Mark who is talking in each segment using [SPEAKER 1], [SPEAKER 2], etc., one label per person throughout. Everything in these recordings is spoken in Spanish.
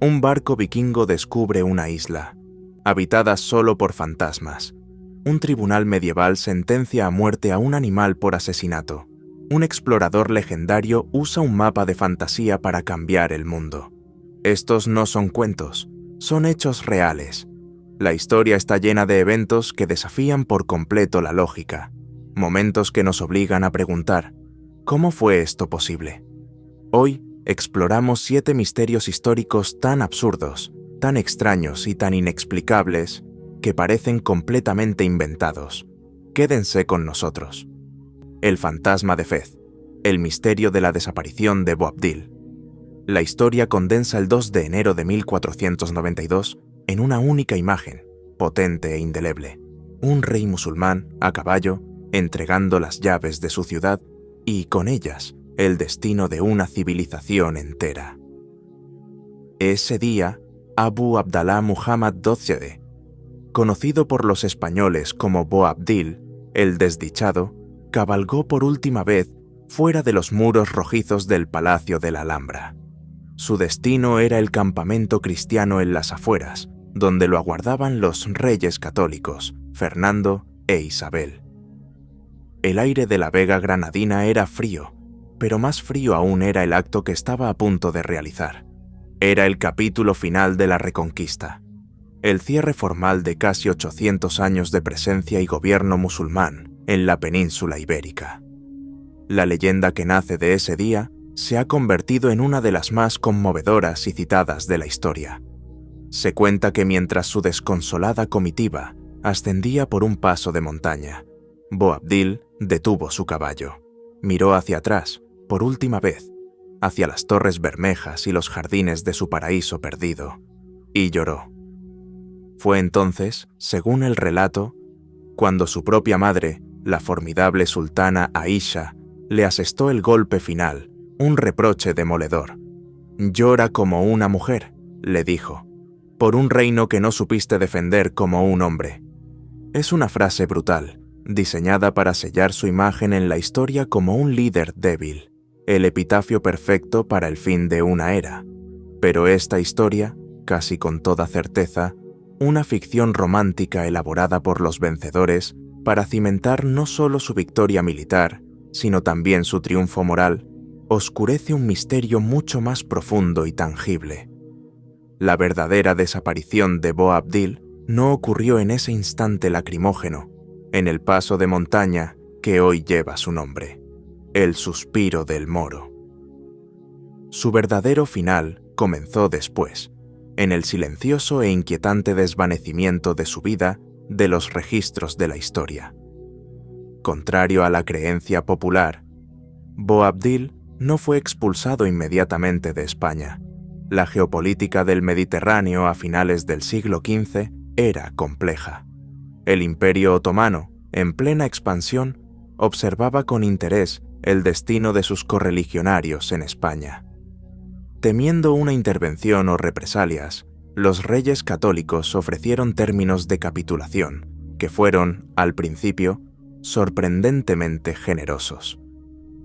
[SPEAKER 1] Un barco vikingo descubre una isla, habitada solo por fantasmas. Un tribunal medieval sentencia a muerte a un animal por asesinato. Un explorador legendario usa un mapa de fantasía para cambiar el mundo. Estos no son cuentos, son hechos reales. La historia está llena de eventos que desafían por completo la lógica, momentos que nos obligan a preguntar, ¿cómo fue esto posible? Hoy exploramos 7 misterios históricos tan absurdos, tan extraños y tan inexplicables que parecen completamente inventados. Quédense con nosotros. El fantasma de Fez, el misterio de la desaparición de Boabdil. La historia condensa el 2 de enero de 1492 en una única imagen, potente e indeleble. Un rey musulmán, a caballo, entregando las llaves de su ciudad y, con ellas, el destino de una civilización entera. Ese día, Abu Abdalá Muhammad II, conocido por los españoles como Boabdil, el desdichado, cabalgó por última vez fuera de los muros rojizos del Palacio de la Alhambra. Su destino era el campamento cristiano en las afueras, donde lo aguardaban los reyes católicos, Fernando e Isabel. El aire de la Vega granadina era frío, pero más frío aún era el acto que estaba a punto de realizar. Era el capítulo final de la Reconquista, el cierre formal de casi 800 años de presencia y gobierno musulmán en la península ibérica. La leyenda que nace de ese día se ha convertido en una de las más conmovedoras y citadas de la historia. Se cuenta que mientras su desconsolada comitiva ascendía por un paso de montaña, Boabdil detuvo su caballo, miró hacia atrás, por última vez, hacia las Torres Bermejas y los jardines de su paraíso perdido, y lloró. Fue entonces, según el relato, cuando su propia madre, la formidable sultana Aisha, le asestó el golpe final, un reproche demoledor. «Llora como una mujer», le dijo, «por un reino que no supiste defender como un hombre». Es una frase brutal, diseñada para sellar su imagen en la historia como un líder débil, el epitafio perfecto para el fin de una era. Pero esta historia, casi con toda certeza, una ficción romántica elaborada por los vencedores para cimentar no solo su victoria militar, sino también su triunfo moral, oscurece un misterio mucho más profundo y tangible. La verdadera desaparición de Boabdil no ocurrió en ese instante lacrimógeno, en el paso de montaña que hoy lleva su nombre, el suspiro del Moro. Su verdadero final comenzó después, en el silencioso e inquietante desvanecimiento de su vida de los registros de la historia. Contrario a la creencia popular, Boabdil no fue expulsado inmediatamente de España. La geopolítica del Mediterráneo a finales del siglo XV era compleja. El Imperio Otomano, en plena expansión, observaba con interés el destino de sus correligionarios en España. Temiendo una intervención o represalias, los reyes católicos ofrecieron términos de capitulación, que fueron, al principio, sorprendentemente generosos.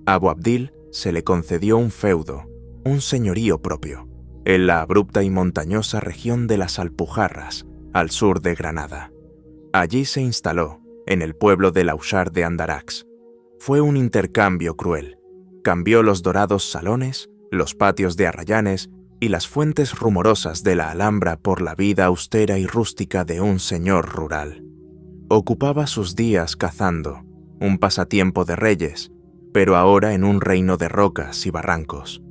[SPEAKER 1] A Boabdil se le concedió un feudo, un señorío propio, en la abrupta y montañosa región de las Alpujarras, al sur de Granada. Allí se instaló, en el pueblo de Lauchar de Andarax. Fue un intercambio cruel. Cambió los dorados salones, los patios de arrayanes y las fuentes rumorosas de la Alhambra por la vida austera y rústica de un señor rural. Ocupaba sus días cazando, un pasatiempo de reyes, pero ahora en un reino de rocas y barrancos.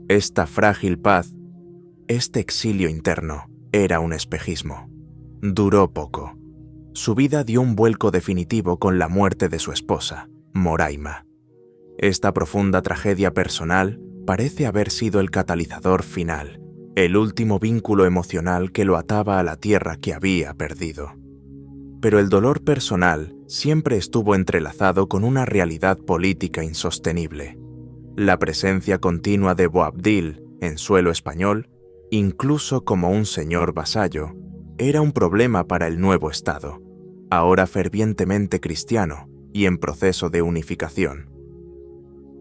[SPEAKER 1] Esta frágil paz, este exilio interno, era un espejismo. Duró poco. Su vida dio un vuelco definitivo con la muerte de su esposa, Moraima. Esta profunda tragedia personal parece haber sido el catalizador final, el último vínculo emocional que lo ataba a la tierra que había perdido. Pero el dolor personal siempre estuvo entrelazado con una realidad política insostenible. La presencia continua de Boabdil en suelo español, incluso como un señor vasallo, era un problema para el nuevo Estado, ahora fervientemente cristiano y en proceso de unificación.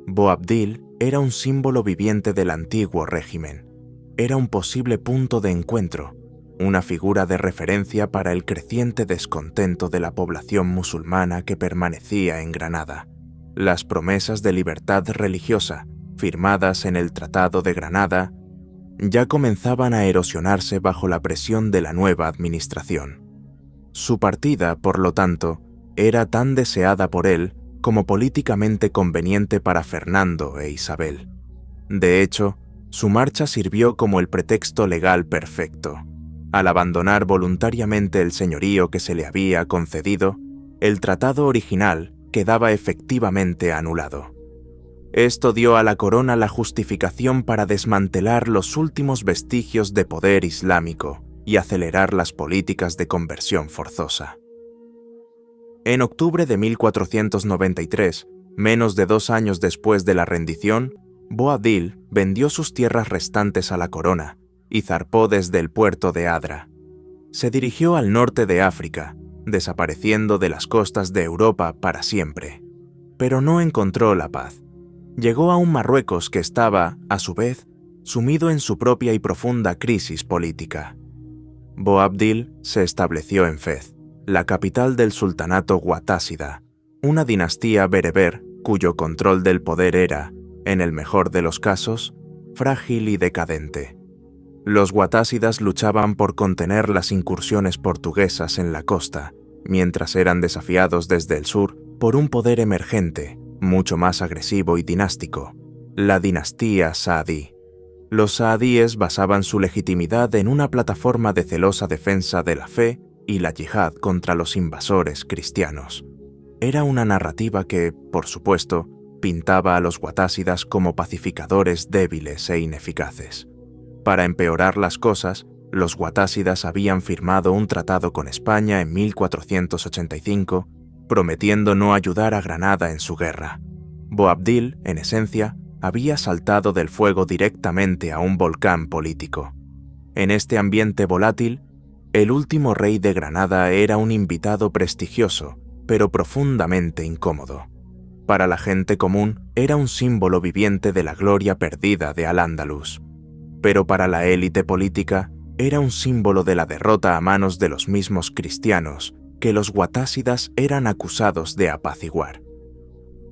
[SPEAKER 1] Boabdil era un símbolo viviente del antiguo régimen, era un posible punto de encuentro, una figura de referencia para el creciente descontento de la población musulmana que permanecía en Granada. Las promesas de libertad religiosa, firmadas en el Tratado de Granada, ya comenzaban a erosionarse bajo la presión de la nueva administración. Su partida, por lo tanto, era tan deseada por él como políticamente conveniente para Fernando e Isabel. De hecho, su marcha sirvió como el pretexto legal perfecto. Al abandonar voluntariamente el señorío que se le había concedido, el tratado original quedaba efectivamente anulado. Esto dio a la corona la justificación para desmantelar los últimos vestigios de poder islámico y acelerar las políticas de conversión forzosa. En octubre de 1493, menos de 2 años después de la rendición, Boabdil vendió sus tierras restantes a la corona y zarpó desde el puerto de Adra. Se dirigió al norte de África, desapareciendo de las costas de Europa para siempre. Pero no encontró la paz. Llegó a un Marruecos que estaba, a su vez, sumido en su propia y profunda crisis política. Boabdil se estableció en Fez, la capital del sultanato guatásida, una dinastía bereber cuyo control del poder era, en el mejor de los casos, frágil y decadente. Los guatásidas luchaban por contener las incursiones portuguesas en la costa, mientras eran desafiados desde el sur por un poder emergente, mucho más agresivo y dinástico, la dinastía saadí. Los saadíes basaban su legitimidad en una plataforma de celosa defensa de la fe y la yihad contra los invasores cristianos. Era una narrativa que, por supuesto, pintaba a los guatásidas como pacificadores débiles e ineficaces. Para empeorar las cosas, los guatásidas habían firmado un tratado con España en 1485, prometiendo no ayudar a Granada en su guerra. Boabdil, en esencia, había saltado del fuego directamente a un volcán político. En este ambiente volátil, el último rey de Granada era un invitado prestigioso, pero profundamente incómodo. Para la gente común, era un símbolo viviente de la gloria perdida de Al-Ándalus. Pero para la élite política, era un símbolo de la derrota a manos de los mismos cristianos que los guatásidas eran acusados de apaciguar.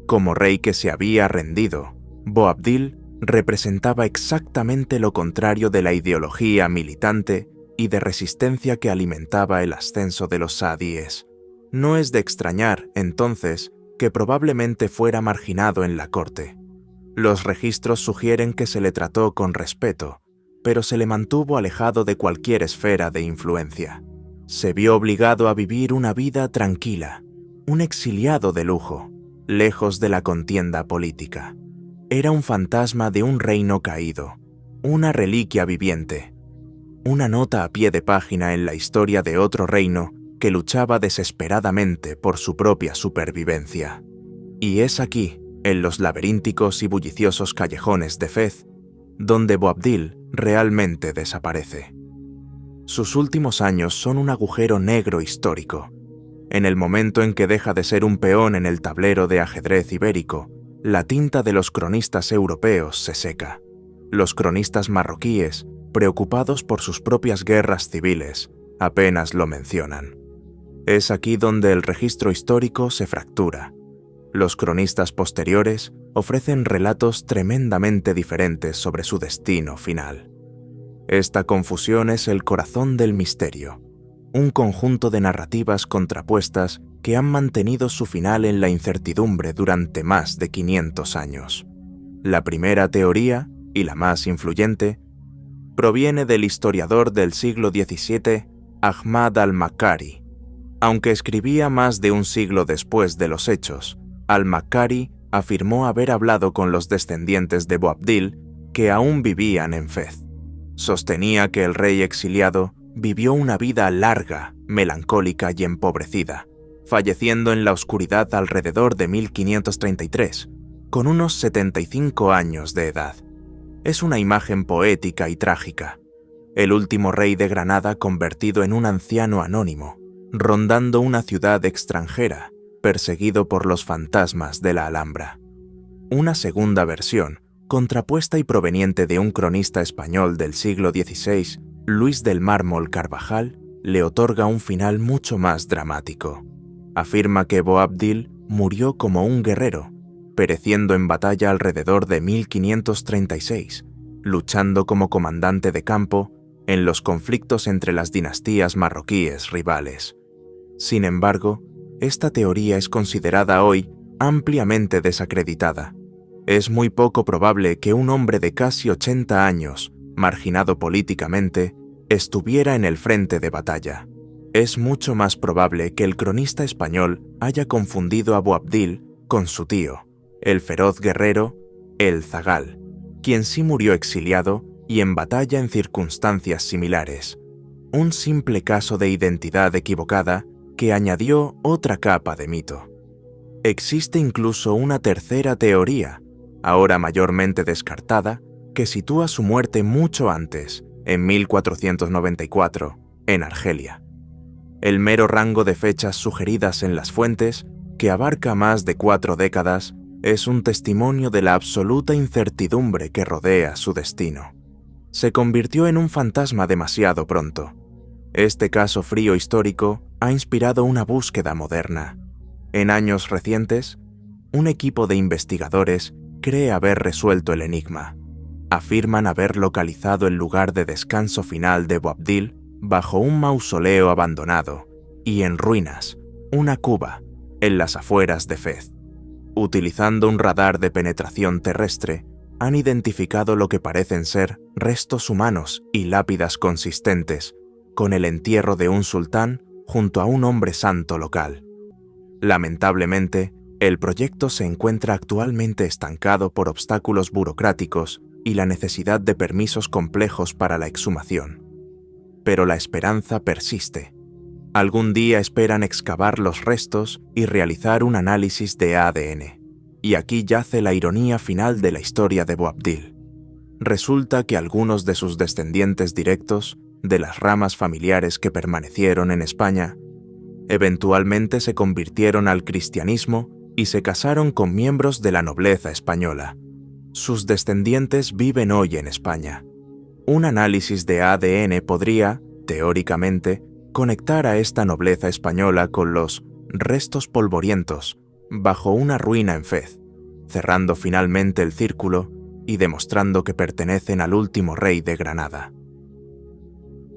[SPEAKER 1] Como rey que se había rendido, Boabdil representaba exactamente lo contrario de la ideología militante y de resistencia que alimentaba el ascenso de los saadíes. No es de extrañar, entonces, que probablemente fuera marginado en la corte. Los registros sugieren que se le trató con respeto, pero se le mantuvo alejado de cualquier esfera de influencia. Se vio obligado a vivir una vida tranquila, un exiliado de lujo, lejos de la contienda política. Era un fantasma de un reino caído, una reliquia viviente, una nota a pie de página en la historia de otro reino que luchaba desesperadamente por su propia supervivencia. Y es aquí, en los laberínticos y bulliciosos callejones de Fez, donde Boabdil realmente desaparece. Sus últimos años son un agujero negro histórico. En el momento en que deja de ser un peón en el tablero de ajedrez ibérico, la tinta de los cronistas europeos se seca. Los cronistas marroquíes, preocupados por sus propias guerras civiles, apenas lo mencionan. Es aquí donde el registro histórico se fractura. Los cronistas posteriores ofrecen relatos tremendamente diferentes sobre su destino final. Esta confusión es el corazón del misterio, un conjunto de narrativas contrapuestas que han mantenido su final en la incertidumbre durante más de 500 años. La primera teoría, y la más influyente, proviene del historiador del siglo XVII, Ahmad al-Makkari. Aunque escribía más de un siglo después de los hechos, al-Makkari afirmó haber hablado con los descendientes de Boabdil que aún vivían en Fez. Sostenía que el rey exiliado vivió una vida larga, melancólica y empobrecida, falleciendo en la oscuridad alrededor de 1533, con unos 75 años de edad. Es una imagen poética y trágica. El último rey de Granada convertido en un anciano anónimo, rondando una ciudad extranjera, perseguido por los fantasmas de la Alhambra. Una segunda versión, contrapuesta y proveniente de un cronista español del siglo XVI, Luis del Mármol Carvajal, le otorga un final mucho más dramático. Afirma que Boabdil murió como un guerrero, pereciendo en batalla alrededor de 1536, luchando como comandante de campo en los conflictos entre las dinastías marroquíes rivales. Sin embargo, esta teoría es considerada hoy ampliamente desacreditada. Es muy poco probable que un hombre de casi 80 años, marginado políticamente, estuviera en el frente de batalla. Es mucho más probable que el cronista español haya confundido a Boabdil con su tío, el feroz guerrero El Zagal, quien sí murió exiliado y en batalla en circunstancias similares. Un simple caso de identidad equivocada que añadió otra capa de mito. Existe incluso una tercera teoría, ahora mayormente descartada, que sitúa su muerte mucho antes, en 1494, en Argelia. El mero rango de fechas sugeridas en las fuentes, que abarca más de 4 décadas, es un testimonio de la absoluta incertidumbre que rodea su destino. Se convirtió en un fantasma demasiado pronto. Este caso frío histórico ha inspirado una búsqueda moderna. En años recientes, un equipo de investigadores cree haber resuelto el enigma. Afirman haber localizado el lugar de descanso final de Boabdil bajo un mausoleo abandonado y en ruinas, una cuba, en las afueras de Fez. Utilizando un radar de penetración terrestre, han identificado lo que parecen ser restos humanos y lápidas consistentes, con el entierro de un sultán junto a un hombre santo local. Lamentablemente, el proyecto se encuentra actualmente estancado por obstáculos burocráticos y la necesidad de permisos complejos para la exhumación. Pero la esperanza persiste. Algún día esperan excavar los restos y realizar un análisis de ADN. Y aquí yace la ironía final de la historia de Boabdil. Resulta que algunos de sus descendientes directos, de las ramas familiares que permanecieron en España, eventualmente se convirtieron al cristianismo y se casaron con miembros de la nobleza española. Sus descendientes viven hoy en España. Un análisis de ADN podría, teóricamente, conectar a esta nobleza española con los restos polvorientos bajo una ruina en Fez, cerrando finalmente el círculo y demostrando que pertenecen al último rey de Granada.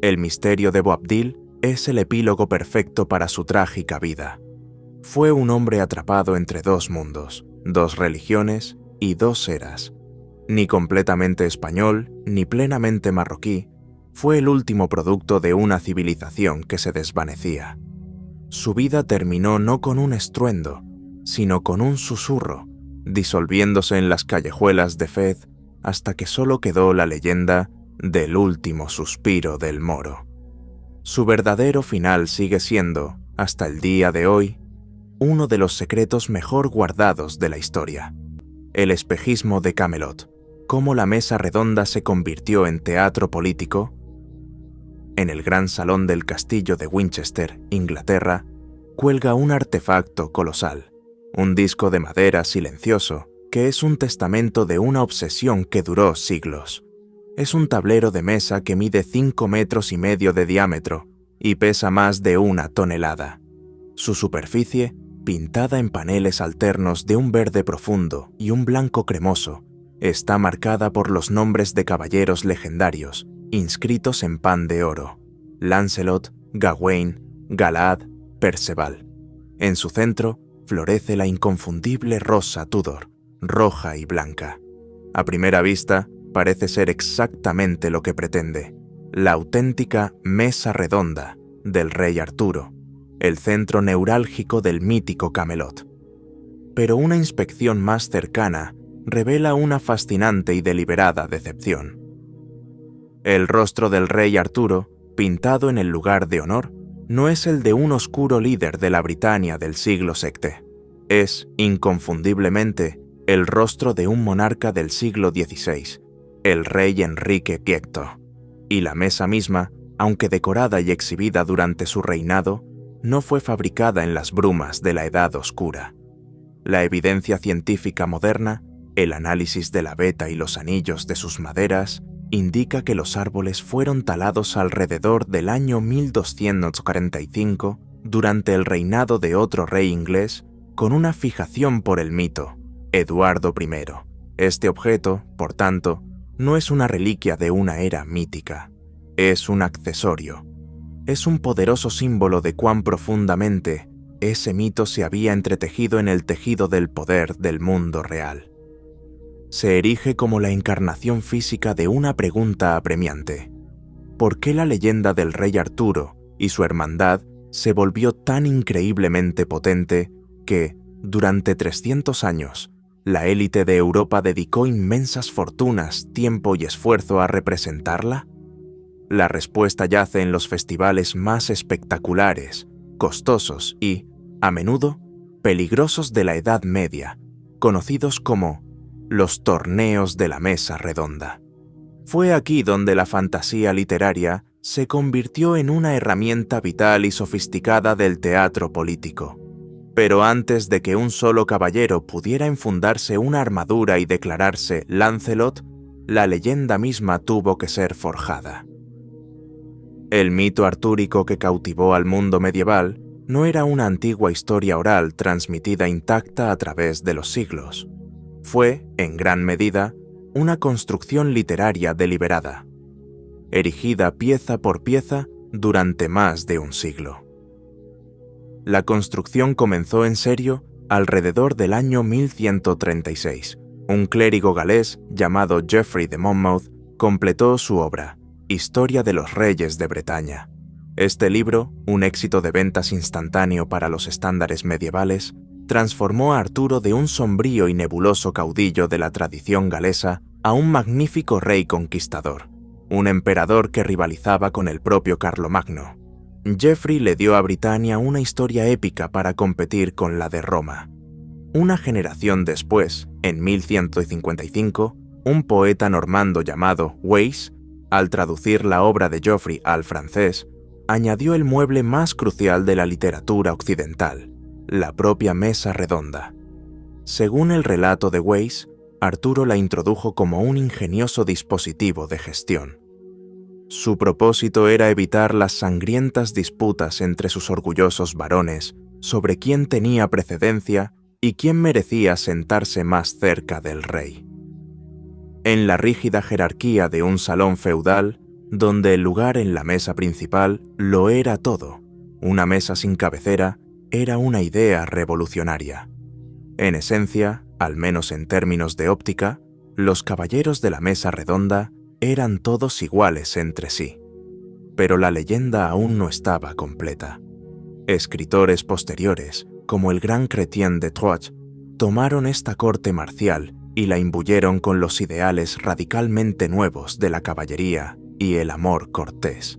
[SPEAKER 1] El misterio de Boabdil es el epílogo perfecto para su trágica vida. Fue un hombre atrapado entre 2 mundos, 2 religiones y 2 eras. Ni completamente español, ni plenamente marroquí, fue el último producto de una civilización que se desvanecía. Su vida terminó no con un estruendo, sino con un susurro, disolviéndose en las callejuelas de Fez hasta que solo quedó la leyenda del último suspiro del moro. Su verdadero final sigue siendo, hasta el día de hoy, uno de los secretos mejor guardados de la historia. El espejismo de Camelot, cómo la mesa redonda se convirtió en teatro político. En el gran salón del castillo de Winchester, Inglaterra, cuelga un artefacto colosal, un disco de madera silencioso que es un testamento de una obsesión que duró siglos. Es un tablero de mesa que mide 5,5 metros de diámetro y pesa más de 1 tonelada. Su superficie, pintada en paneles alternos de un verde profundo y un blanco cremoso, está marcada por los nombres de caballeros legendarios, inscritos en pan de oro: Lancelot, Gawain, Galahad, Perceval. En su centro florece la inconfundible rosa Tudor, roja y blanca. A primera vista, parece ser exactamente lo que pretende: la auténtica mesa redonda del rey Arturo, el centro neurálgico del mítico Camelot. Pero una inspección más cercana revela una fascinante y deliberada decepción. El rostro del rey Arturo, pintado en el lugar de honor, no es el de un oscuro líder de la Britania del siglo VII. Es, inconfundiblemente, el rostro de un monarca del siglo XVI, el rey Enrique V. Y la mesa misma, aunque decorada y exhibida durante su reinado, no fue fabricada en las brumas de la Edad Oscura. La evidencia científica moderna El análisis de la veta y los anillos de sus maderas indica que los árboles fueron talados alrededor del año 1245 durante el reinado de otro rey inglés con una fijación por el mito, Eduardo I. Este objeto, por tanto, no es una reliquia de una era mítica, es un accesorio. Es un poderoso símbolo de cuán profundamente ese mito se había entretejido en el tejido del poder del mundo real. Se erige como la encarnación física de una pregunta apremiante. ¿Por qué la leyenda del rey Arturo y su hermandad se volvió tan increíblemente potente que, durante 300 años, la élite de Europa dedicó inmensas fortunas, tiempo y esfuerzo a representarla? La respuesta yace en los festivales más espectaculares, costosos y, a menudo, peligrosos de la Edad Media, conocidos como los torneos de la mesa redonda. Fue aquí donde la fantasía literaria se convirtió en una herramienta vital y sofisticada del teatro político. Pero antes de que un solo caballero pudiera enfundarse una armadura y declararse Lancelot, la leyenda misma tuvo que ser forjada. El mito artúrico que cautivó al mundo medieval no era una antigua historia oral transmitida intacta a través de los siglos. Fue, en gran medida, una construcción literaria deliberada, erigida pieza por pieza durante más de un siglo. La construcción comenzó en serio alrededor del año 1136. Un clérigo galés llamado Geoffrey de Monmouth completó su obra, Historia de los Reyes de Bretaña. Este libro, un éxito de ventas instantáneo para los estándares medievales, transformó a Arturo de un sombrío y nebuloso caudillo de la tradición galesa a un magnífico rey conquistador, un emperador que rivalizaba con el propio Carlomagno. Geoffrey le dio a Britania una historia épica para competir con la de Roma. Una generación después, en 1155, un poeta normando llamado Wace, al traducir la obra de Geoffrey al francés, añadió el mueble más crucial de la literatura occidental, la propia mesa redonda. Según el relato de Wace, Arturo la introdujo como un ingenioso dispositivo de gestión. Su propósito era evitar las sangrientas disputas entre sus orgullosos varones sobre quién tenía precedencia y quién merecía sentarse más cerca del rey. En la rígida jerarquía de un salón feudal, donde el lugar en la mesa principal lo era todo, una mesa sin cabecera era una idea revolucionaria. En esencia, al menos en términos de óptica, los caballeros de la mesa redonda eran todos iguales entre sí. Pero la leyenda aún no estaba completa. Escritores posteriores, como el gran Chrétien de Troyes, tomaron esta corte marcial y la imbuyeron con los ideales radicalmente nuevos de la caballería y el amor cortés.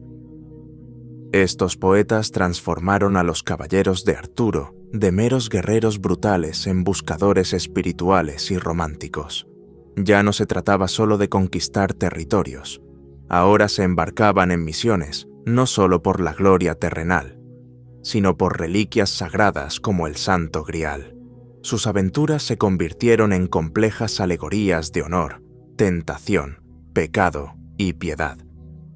[SPEAKER 1] Estos poetas transformaron a los caballeros de Arturo de meros guerreros brutales en buscadores espirituales y románticos. Ya no se trataba solo de conquistar territorios. Ahora se embarcaban en misiones, no solo por la gloria terrenal, sino por reliquias sagradas como el Santo Grial. Sus aventuras se convirtieron en complejas alegorías de honor, tentación, pecado y piedad.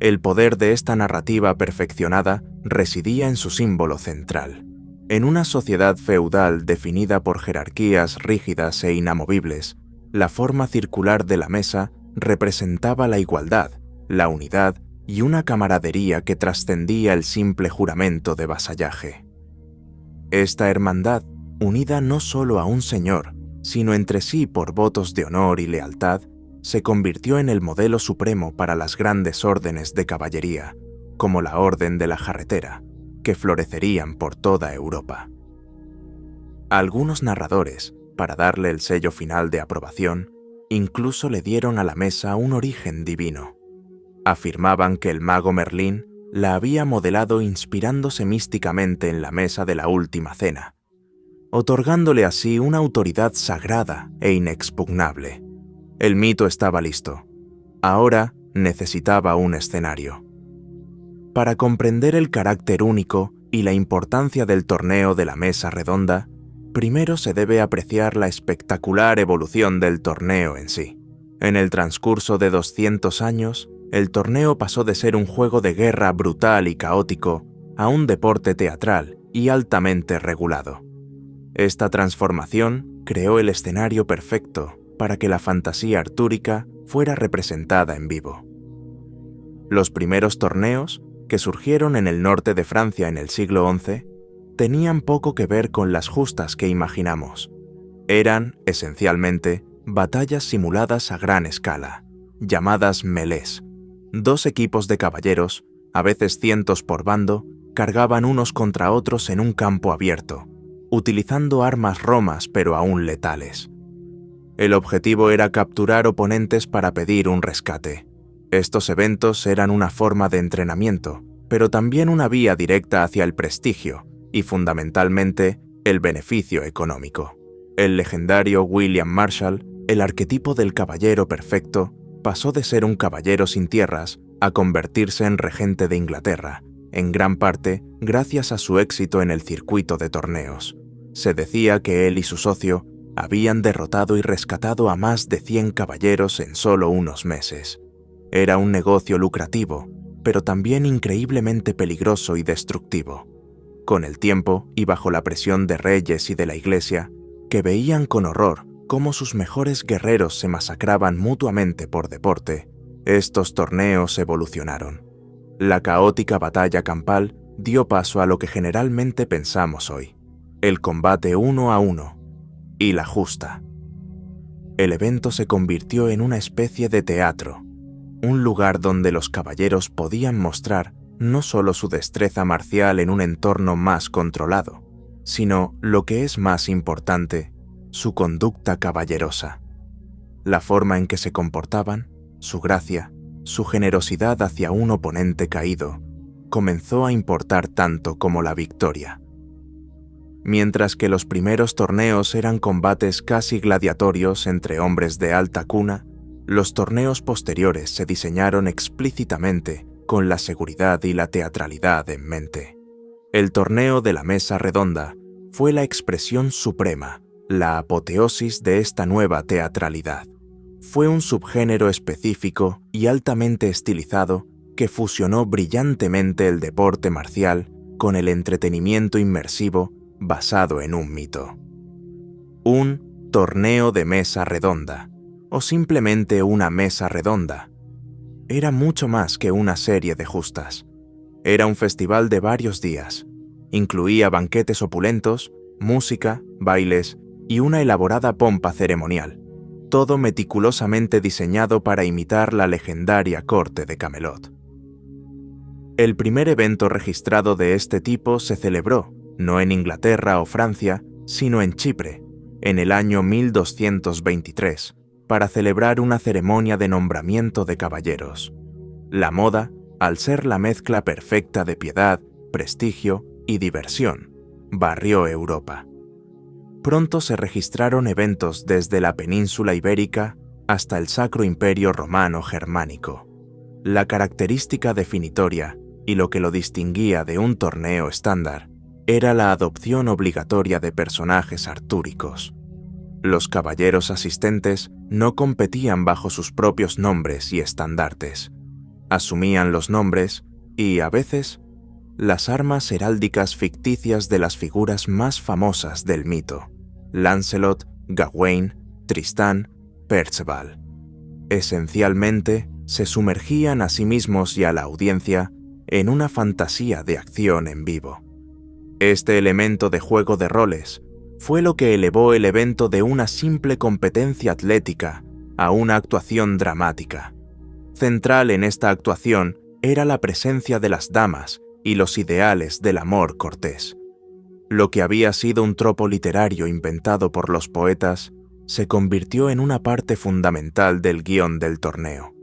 [SPEAKER 1] El poder de esta narrativa perfeccionada residía en su símbolo central. En una sociedad feudal definida por jerarquías rígidas e inamovibles, la forma circular de la mesa representaba la igualdad, la unidad y una camaradería que trascendía el simple juramento de vasallaje. Esta hermandad, unida no solo a un señor, sino entre sí por votos de honor y lealtad, se convirtió en el modelo supremo para las grandes órdenes de caballería, como la Orden de la Jarretera, que florecerían por toda Europa. Algunos narradores, para darle el sello final de aprobación, incluso le dieron a la mesa un origen divino. Afirmaban que el mago Merlín la había modelado inspirándose místicamente en la mesa de la Última Cena, otorgándole así una autoridad sagrada e inexpugnable. El mito estaba listo. Ahora necesitaba un escenario. Para comprender el carácter único y la importancia del torneo de la mesa redonda, Primero se debe apreciar la espectacular evolución del torneo en sí. En el transcurso de 200 años, el torneo pasó de ser un juego de guerra brutal y caótico a un deporte teatral y altamente regulado. Esta transformación creó el escenario perfecto para que la fantasía artúrica fuera representada en vivo. Los primeros torneos, que surgieron en el norte de Francia en el siglo XI, tenían poco que ver con las justas que imaginamos. Eran, esencialmente, batallas simuladas a gran escala, llamadas mêlées. Dos equipos de caballeros, a veces cientos por bando, cargaban unos contra otros en un campo abierto, utilizando armas romas pero aún letales. El objetivo era capturar oponentes para pedir un rescate. Estos eventos eran una forma de entrenamiento, pero también una vía directa hacia el prestigio y, fundamentalmente, el beneficio económico. El legendario William Marshall, el arquetipo del caballero perfecto, pasó de ser un caballero sin tierras a convertirse en regente de Inglaterra, en gran parte gracias a su éxito en el circuito de torneos. Se decía que él y su socio habían derrotado y rescatado a más de 100 caballeros en solo unos meses. Era un negocio lucrativo, pero también increíblemente peligroso y destructivo. Con el tiempo, y bajo la presión de reyes y de la Iglesia, que veían con horror cómo sus mejores guerreros se masacraban mutuamente por deporte, estos torneos evolucionaron. La caótica batalla campal dio paso a lo que generalmente pensamos hoy: el combate 1 a 1 y la justa. El evento se convirtió en una especie de teatro, un lugar donde los caballeros podían mostrar no solo su destreza marcial en un entorno más controlado, sino, lo que es más importante, su conducta caballerosa. La forma en que se comportaban, su gracia, su generosidad hacia un oponente caído, comenzó a importar tanto como la victoria. Mientras que los primeros torneos eran combates casi gladiatorios entre hombres de alta cuna, los torneos posteriores se diseñaron explícitamente con la seguridad y la teatralidad en mente. El torneo de la mesa redonda fue la expresión suprema, la apoteosis de esta nueva teatralidad. Fue un subgénero específico y altamente estilizado que fusionó brillantemente el deporte marcial con el entretenimiento inmersivo basado en un mito. Un torneo de mesa redonda, o simplemente una mesa redonda, era mucho más que una serie de justas. Era un festival de varios días. Incluía banquetes opulentos, música, bailes y una elaborada pompa ceremonial, todo meticulosamente diseñado para imitar la legendaria corte de Camelot. El primer evento registrado de este tipo se celebró, no en Inglaterra o Francia, sino en Chipre, en el año 1223, para celebrar una ceremonia de nombramiento de caballeros. La moda, al ser la mezcla perfecta de piedad, prestigio y diversión, barrió Europa. Pronto se registraron eventos desde la península ibérica hasta el Sacro Imperio Romano Germánico. La característica definitoria y lo que lo distinguía de un torneo estándar era la adopción obligatoria de personajes artúricos. Los caballeros asistentes no competían bajo sus propios nombres y estandartes. Asumían los nombres y, a veces, las armas heráldicas ficticias de las figuras más famosas del mito: Lancelot, Gawain, Tristán, Perceval. Esencialmente, se sumergían a sí mismos y a la audiencia en una fantasía de acción en vivo. Este elemento de juego de roles fue lo que elevó el evento de una simple competencia atlética a una actuación dramática. Central en esta actuación era la presencia de las damas y los ideales del amor cortés. Lo que había sido un tropo literario inventado por los poetas se convirtió en una parte fundamental del guión del torneo.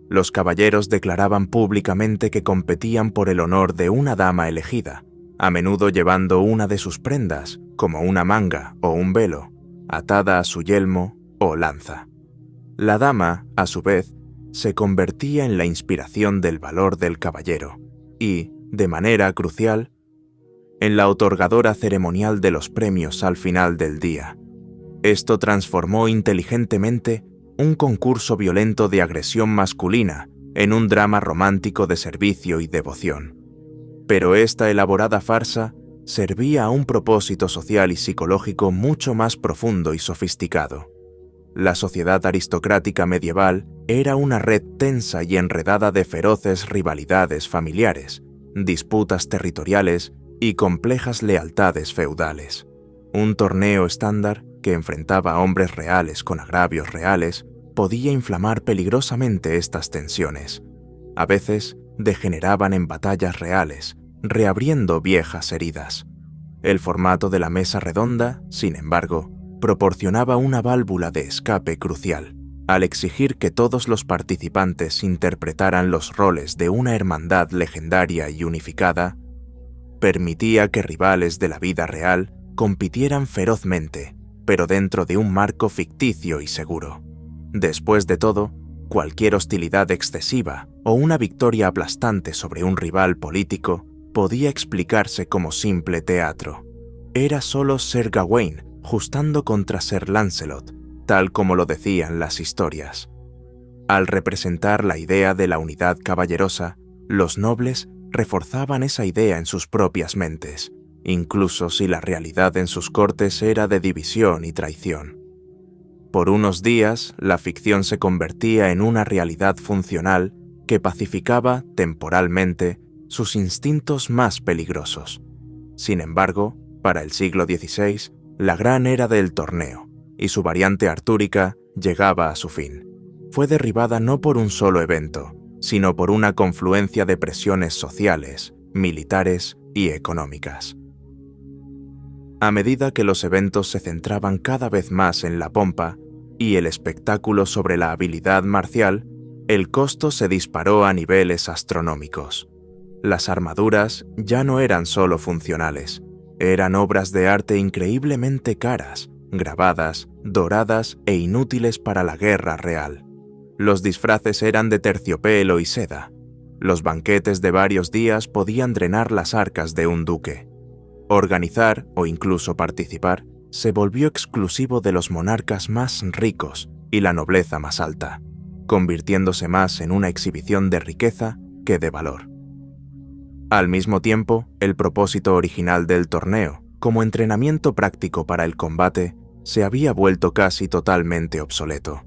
[SPEAKER 1] Los caballeros declaraban públicamente que competían por el honor de una dama elegida, a menudo llevando una de sus prendas, como una manga o un velo, atada a su yelmo o lanza. La dama, a su vez, se convertía en la inspiración del valor del caballero y, de manera crucial, en la otorgadora ceremonial de los premios al final del día. Esto transformó inteligentemente un concurso violento de agresión masculina en un drama romántico de servicio y devoción. Pero esta elaborada farsa servía a un propósito social y psicológico mucho más profundo y sofisticado. La sociedad aristocrática medieval era una red tensa y enredada de feroces rivalidades familiares, disputas territoriales y complejas lealtades feudales. Un torneo estándar que enfrentaba a hombres reales con agravios reales podía inflamar peligrosamente estas tensiones. A veces degeneraban en batallas reales, reabriendo viejas heridas. El formato de la mesa redonda, sin embargo, proporcionaba una válvula de escape crucial, al exigir que todos los participantes interpretaran los roles de una hermandad legendaria y unificada. Permitía que rivales de la vida real compitieran ferozmente, pero dentro de un marco ficticio y seguro. Después de todo, cualquier hostilidad excesiva o una victoria aplastante sobre un rival político podía explicarse como simple teatro. Era solo Sir Gawain justando contra Sir Lancelot, tal como lo decían las historias. Al representar la idea de la unidad caballerosa, los nobles reforzaban esa idea en sus propias mentes, incluso si la realidad en sus cortes era de división y traición. Por unos días, la ficción se convertía en una realidad funcional que pacificaba temporalmente sus instintos más peligrosos. Sin embargo, para el siglo XVI, la gran era del torneo y su variante artúrica llegaba a su fin. Fue derribada no por un solo evento, sino por una confluencia de presiones sociales, militares y económicas. A medida que los eventos se centraban cada vez más en la pompa y el espectáculo sobre la habilidad marcial, el costo se disparó a niveles astronómicos. Las armaduras ya no eran solo funcionales, eran obras de arte increíblemente caras, grabadas, doradas e inútiles para la guerra real. Los disfraces eran de terciopelo y seda. Los banquetes de varios días podían drenar las arcas de un duque. Organizar, o incluso participar, se volvió exclusivo de los monarcas más ricos y la nobleza más alta, convirtiéndose más en una exhibición de riqueza que de valor. Al mismo tiempo, el propósito original del torneo, como entrenamiento práctico para el combate, se había vuelto casi totalmente obsoleto.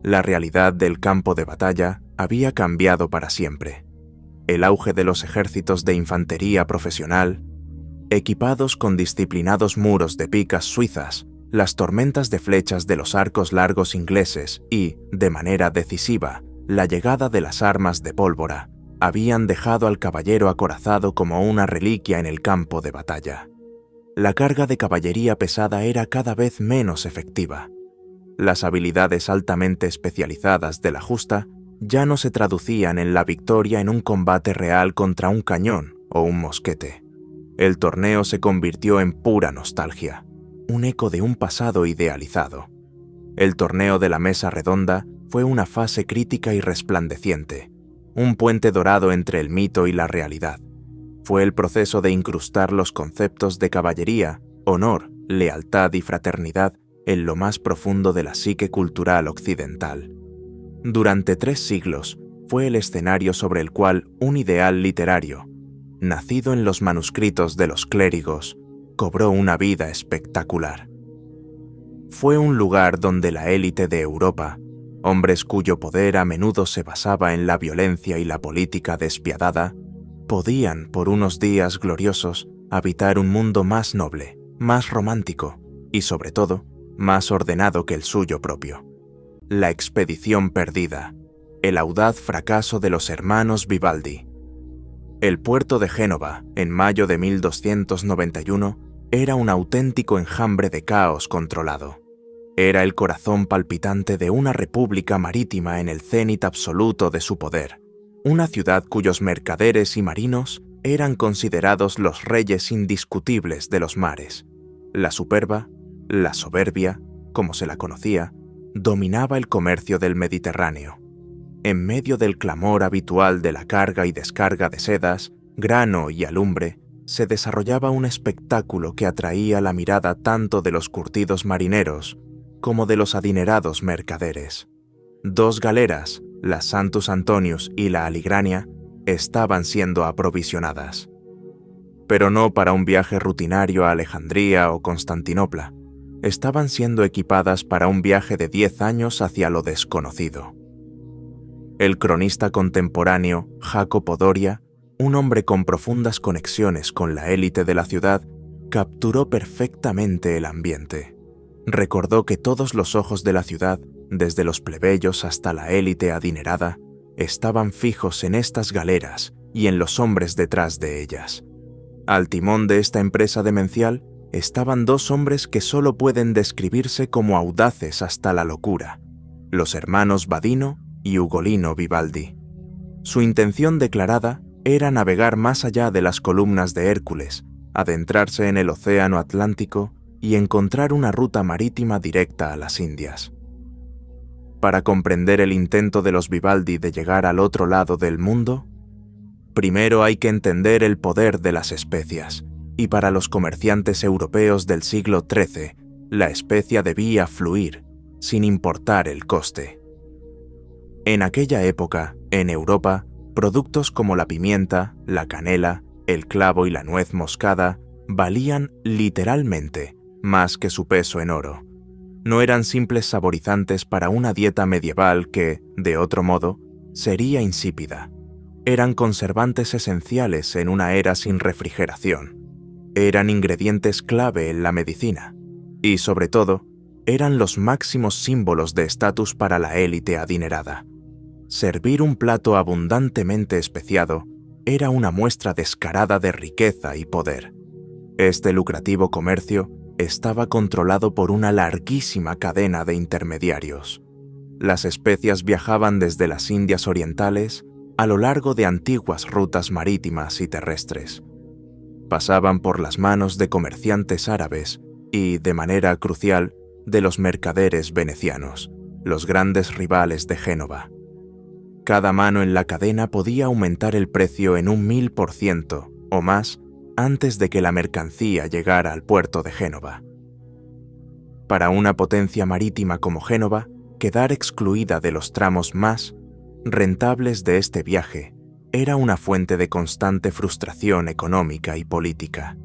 [SPEAKER 1] La realidad del campo de batalla había cambiado para siempre. El auge de los ejércitos de infantería profesional, equipados con disciplinados muros de picas suizas, las tormentas de flechas de los arcos largos ingleses y, de manera decisiva, la llegada de las armas de pólvora, habían dejado al caballero acorazado como una reliquia en el campo de batalla. La carga de caballería pesada era cada vez menos efectiva. Las habilidades altamente especializadas de la justa ya no se traducían en la victoria en un combate real contra un cañón o un mosquete. El torneo se convirtió en pura nostalgia, un eco de un pasado idealizado. El torneo de la mesa redonda fue una fase crítica y resplandeciente, un puente dorado entre el mito y la realidad. Fue el proceso de incrustar los conceptos de caballería, honor, lealtad y fraternidad en lo más profundo de la psique cultural occidental. Durante 3 siglos fue el escenario sobre el cual un ideal literario, nacido en los manuscritos de los clérigos, cobró una vida espectacular. Fue un lugar donde la élite de Europa, hombres cuyo poder a menudo se basaba en la violencia y la política despiadada, podían, por unos días gloriosos, habitar un mundo más noble, más romántico y, sobre todo, más ordenado que el suyo propio. La expedición perdida, el audaz fracaso de los hermanos Vivaldi. El puerto de Génova, en mayo de 1291, era un auténtico enjambre de caos controlado. Era el corazón palpitante de una república marítima en el cénit absoluto de su poder, una ciudad cuyos mercaderes y marinos eran considerados los reyes indiscutibles de los mares. La superba, la soberbia, como se la conocía, dominaba el comercio del Mediterráneo. En medio del clamor habitual de la carga y descarga de sedas, grano y alumbre, se desarrollaba un espectáculo que atraía la mirada tanto de los curtidos marineros como de los adinerados mercaderes. 2 galeras, la Santus Antonius y la Aligrania, estaban siendo aprovisionadas. Pero no para un viaje rutinario a Alejandría o Constantinopla. Estaban siendo equipadas para un viaje de 10 años hacia lo desconocido. El cronista contemporáneo Jacopo Doria, un hombre con profundas conexiones con la élite de la ciudad, capturó perfectamente el ambiente. Recordó que todos los ojos de la ciudad, desde los plebeyos hasta la élite adinerada, estaban fijos en estas galeras y en los hombres detrás de ellas. Al timón de esta empresa demencial estaban 2 hombres que solo pueden describirse como audaces hasta la locura, los hermanos Badino y Ugolino Vivaldi. Su intención declarada era navegar más allá de las columnas de Hércules, adentrarse en el océano Atlántico y encontrar una ruta marítima directa a las Indias. Para comprender el intento de los Vivaldi de llegar al otro lado del mundo, primero hay que entender el poder de las especias, y para los comerciantes europeos del siglo XIII, la especia debía fluir, sin importar el coste. En aquella época, en Europa, productos como la pimienta, la canela, el clavo y la nuez moscada valían literalmente más que su peso en oro. No eran simples saborizantes para una dieta medieval que, de otro modo, sería insípida. Eran conservantes esenciales en una era sin refrigeración. Eran ingredientes clave en la medicina. Y, sobre todo, eran los máximos símbolos de estatus para la élite adinerada. Servir un plato abundantemente especiado era una muestra descarada de riqueza y poder. Este lucrativo comercio estaba controlado por una larguísima cadena de intermediarios. Las especias viajaban desde las Indias orientales a lo largo de antiguas rutas marítimas y terrestres. Pasaban por las manos de comerciantes árabes y, de manera crucial, de los mercaderes venecianos, los grandes rivales de Génova. Cada mano en la cadena podía aumentar el precio en un 1000% o más antes de que la mercancía llegara al puerto de Génova. Para una potencia marítima como Génova, quedar excluida de los tramos más rentables de este viaje era una fuente de constante frustración económica y política.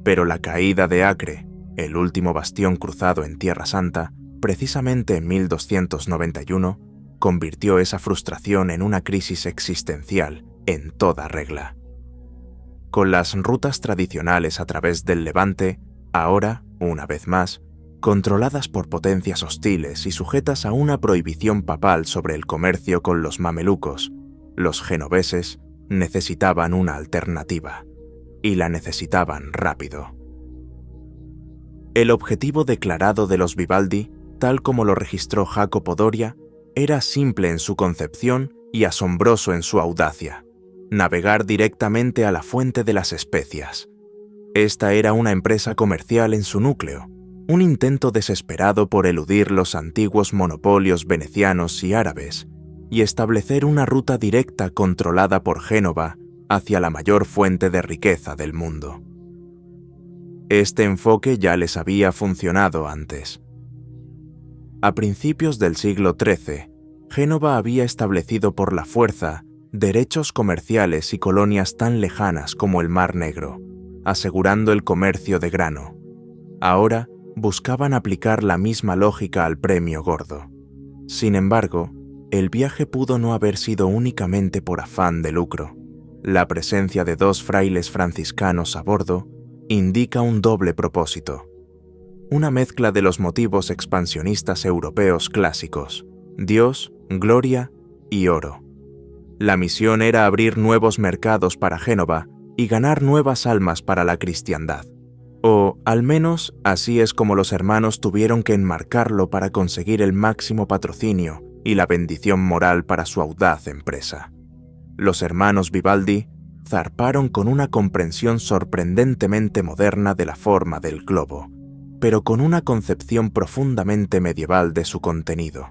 [SPEAKER 1] Pero la caída de Acre, el último bastión cruzado en Tierra Santa, precisamente en 1291, convirtió esa frustración en una crisis existencial en toda regla. Con las rutas tradicionales a través del Levante, ahora, una vez más, controladas por potencias hostiles y sujetas a una prohibición papal sobre el comercio con los mamelucos, los genoveses necesitaban una alternativa, y la necesitaban rápido. El objetivo declarado de los Vivaldi, tal como lo registró Jacopo Doria, era simple en su concepción y asombroso en su audacia: navegar directamente a la fuente de las especias. Esta era una empresa comercial en su núcleo, un intento desesperado por eludir los antiguos monopolios venecianos y árabes y establecer una ruta directa controlada por Génova hacia la mayor fuente de riqueza del mundo. Este enfoque ya les había funcionado antes. A principios del siglo XIII, Génova había establecido por la fuerza derechos comerciales y colonias tan lejanas como el Mar Negro, asegurando el comercio de grano. Ahora buscaban aplicar la misma lógica al premio gordo. Sin embargo, el viaje pudo no haber sido únicamente por afán de lucro. La presencia de 2 frailes franciscanos a bordo indica un doble propósito. Una mezcla de los motivos expansionistas europeos clásicos: Dios, gloria y oro. La misión era abrir nuevos mercados para Génova y ganar nuevas almas para la cristiandad. O, al menos, así es como los hermanos tuvieron que enmarcarlo para conseguir el máximo patrocinio y la bendición moral para su audaz empresa. Los hermanos Vivaldi zarparon con una comprensión sorprendentemente moderna de la forma del globo, pero con una concepción profundamente medieval de su contenido.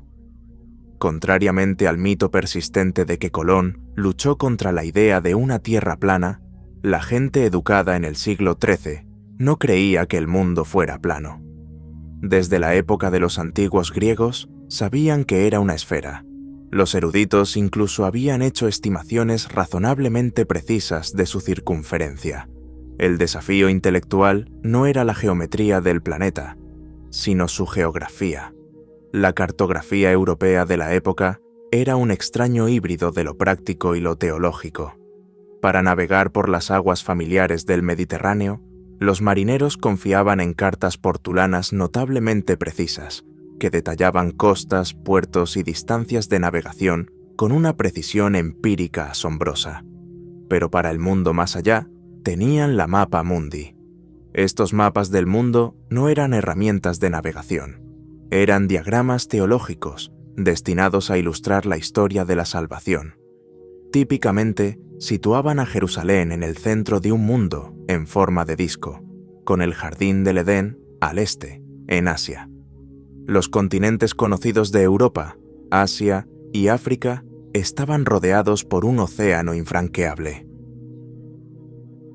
[SPEAKER 1] Contrariamente al mito persistente de que Colón luchó contra la idea de una tierra plana, La gente educada en el siglo XIII no creía que el mundo fuera plano. Desde la época de los antiguos griegos, sabían que era una esfera. Los eruditos incluso habían hecho estimaciones razonablemente precisas de su circunferencia. El desafío intelectual no era la geometría del planeta, sino su geografía. La cartografía europea de la época era un extraño híbrido de lo práctico y lo teológico. Para navegar por las aguas familiares del Mediterráneo, los marineros confiaban en cartas portulanas notablemente precisas, que detallaban costas, puertos y distancias de navegación con una precisión empírica asombrosa. Pero para el mundo más allá, tenían la Mappa Mundi. Estos mapas del mundo no eran herramientas de navegación, eran diagramas teológicos destinados a ilustrar la historia de la salvación. Típicamente, situaban a Jerusalén en el centro de un mundo en forma de disco, con el jardín del Edén al este, en Asia. Los continentes conocidos de Europa, Asia y África estaban rodeados por un océano infranqueable.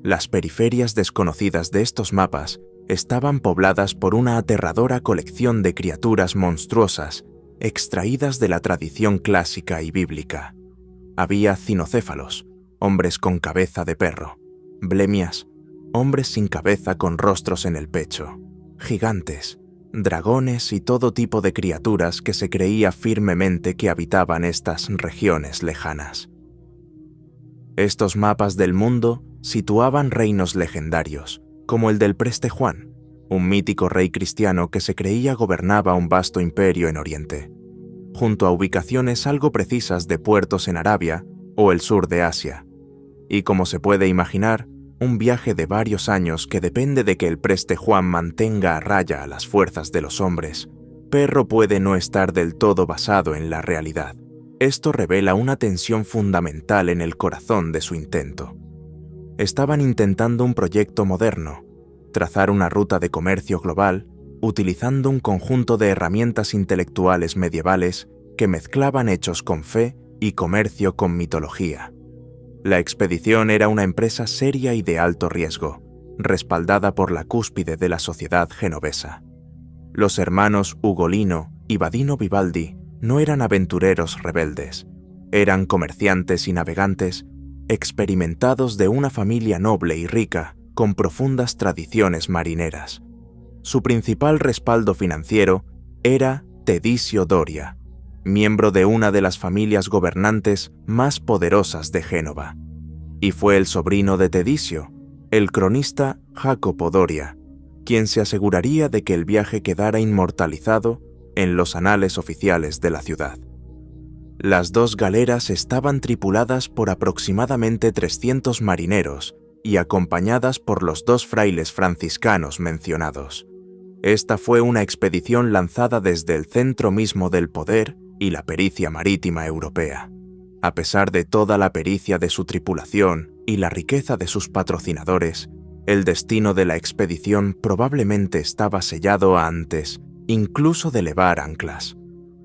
[SPEAKER 1] Las periferias desconocidas de estos mapas estaban pobladas por una aterradora colección de criaturas monstruosas extraídas de la tradición clásica y bíblica. Había cinocéfalos, hombres con cabeza de perro, blemias, hombres sin cabeza con rostros en el pecho, gigantes, dragones y todo tipo de criaturas que se creía firmemente que habitaban estas regiones lejanas. Estos mapas del mundo situaban reinos legendarios, como el del Preste Juan, un mítico rey cristiano que se creía gobernaba un vasto imperio en Oriente, junto a ubicaciones algo precisas de puertos en Arabia o el sur de Asia. Y como se puede imaginar, un viaje de varios años que depende de que el Preste Juan mantenga a raya a las fuerzas de los hombres, perro puede no estar del todo basado en la realidad. Esto revela una tensión fundamental en el corazón de su intento. Estaban intentando un proyecto moderno, trazar una ruta de comercio global, utilizando un conjunto de herramientas intelectuales medievales que mezclaban hechos con fe y comercio con mitología. La expedición era una empresa seria y de alto riesgo, respaldada por la cúspide de la sociedad genovesa. Los hermanos Ugolino y Badino Vivaldi no eran aventureros rebeldes, eran comerciantes y navegantes experimentados de una familia noble y rica con profundas tradiciones marineras. Su principal respaldo financiero era Tedicio Doria, miembro de una de las familias gobernantes más poderosas de Génova, y fue el sobrino de Tedicio, el cronista Jacopo Doria, quien se aseguraría de que el viaje quedara inmortalizado en los anales oficiales de la ciudad. Las dos galeras estaban tripuladas por aproximadamente 300 marineros y acompañadas por los dos frailes franciscanos mencionados. Esta fue una expedición lanzada desde el centro mismo del poder y la pericia marítima europea. A pesar de toda la pericia de su tripulación y la riqueza de sus patrocinadores, el destino de la expedición probablemente estaba sellado antes, incluso de levar anclas.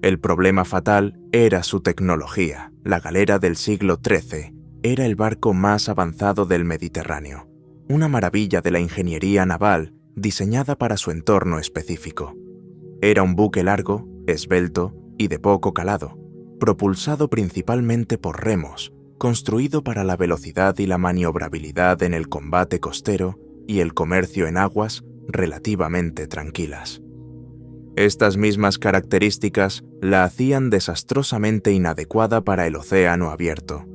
[SPEAKER 1] El problema fatal era su tecnología. La galera del siglo XIII era el barco más avanzado del Mediterráneo, una maravilla de la ingeniería naval diseñada para su entorno específico. Era un buque largo, esbelto y de poco calado, propulsado principalmente por remos, construido para la velocidad y la maniobrabilidad en el combate costero y el comercio en aguas relativamente tranquilas. Estas mismas características la hacían desastrosamente inadecuada para el océano abierto.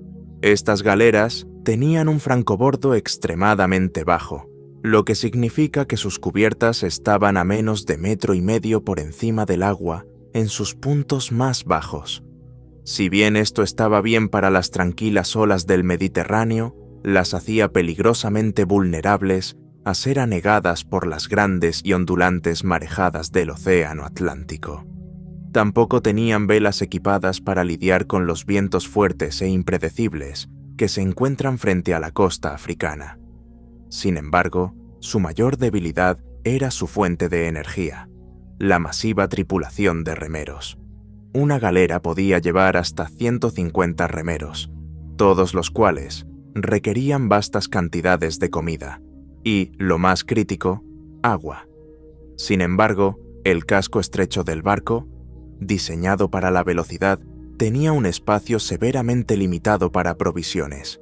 [SPEAKER 1] Estas galeras tenían un francobordo extremadamente bajo, lo que significa que sus cubiertas estaban a menos de 1,5 metros por encima del agua en sus puntos más bajos. Si bien esto estaba bien para las tranquilas olas del Mediterráneo, las hacía peligrosamente vulnerables a ser anegadas por las grandes y ondulantes marejadas del océano Atlántico. Tampoco tenían velas equipadas para lidiar con los vientos fuertes e impredecibles que se encuentran frente a la costa africana. Sin embargo, su mayor debilidad era su fuente de energía, la masiva tripulación de remeros. Una galera podía llevar hasta 150 remeros, todos los cuales, requerían vastas cantidades de comida y, lo más crítico, agua. Sin embargo, el casco estrecho del barco, diseñado para la velocidad, tenía un espacio severamente limitado para provisiones.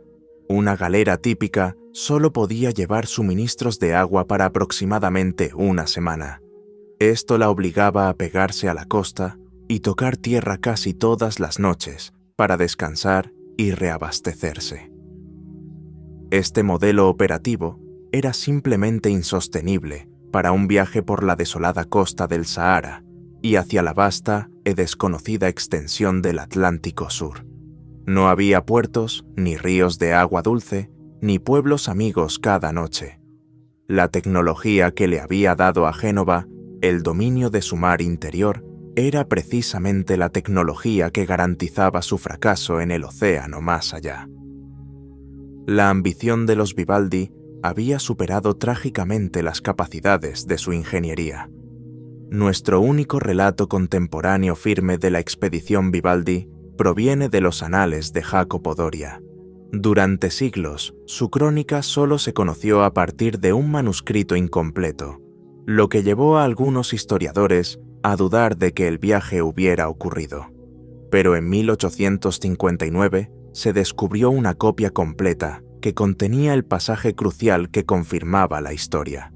[SPEAKER 1] Una galera típica solo podía llevar suministros de agua para aproximadamente una semana. Esto la obligaba a pegarse a la costa y tocar tierra casi todas las noches para descansar y reabastecerse. Este modelo operativo era simplemente insostenible para un viaje por la desolada costa del Sahara y hacia la vasta y desconocida extensión del Atlántico Sur. No había puertos, ni ríos de agua dulce, ni pueblos amigos cada noche. La tecnología que le había dado a Génova el dominio de su mar interior era precisamente la tecnología que garantizaba su fracaso en el océano más allá. La ambición de los Vivaldi había superado trágicamente las capacidades de su ingeniería. Nuestro único relato contemporáneo firme de la expedición Vivaldi proviene de los anales de Jacopo Doria. Durante siglos, su crónica solo se conoció a partir de un manuscrito incompleto, lo que llevó a algunos historiadores a dudar de que el viaje hubiera ocurrido. Pero en 1859 se descubrió una copia completa que contenía el pasaje crucial que confirmaba la historia.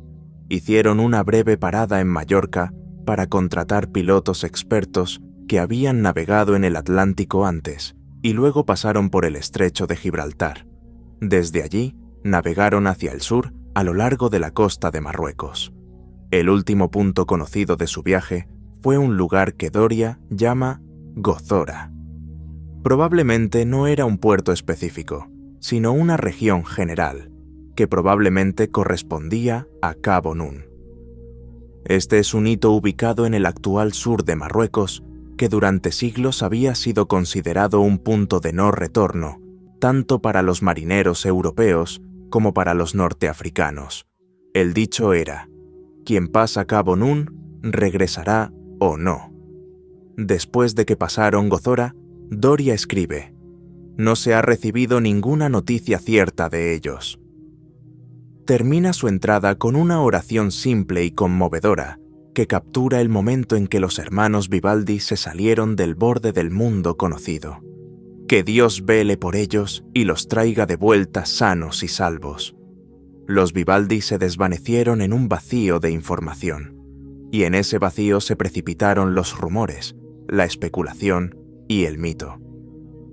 [SPEAKER 1] Hicieron una breve parada en Mallorca para contratar pilotos expertos que habían navegado en el Atlántico antes y luego pasaron por el estrecho de Gibraltar. Desde allí, navegaron hacia el sur a lo largo de la costa de Marruecos. El último punto conocido de su viaje fue un lugar que Doria llama Gozora. Probablemente no era un puerto específico, sino una región general, que probablemente correspondía a Cabo Nun. Este es un hito ubicado en el actual sur de Marruecos, que durante siglos había sido considerado un punto de no retorno, tanto para los marineros europeos como para los norteafricanos. El dicho era: quien pasa Cabo Nun, regresará o no. Después de que pasaron Gozora, Doria escribe: no se ha recibido ninguna noticia cierta de ellos. Termina su entrada con una oración simple y conmovedora que captura el momento en que los hermanos Vivaldi se salieron del borde del mundo conocido. Que Dios vele por ellos y los traiga de vuelta sanos y salvos. Los Vivaldi se desvanecieron en un vacío de información, y en ese vacío se precipitaron los rumores, la especulación y el mito.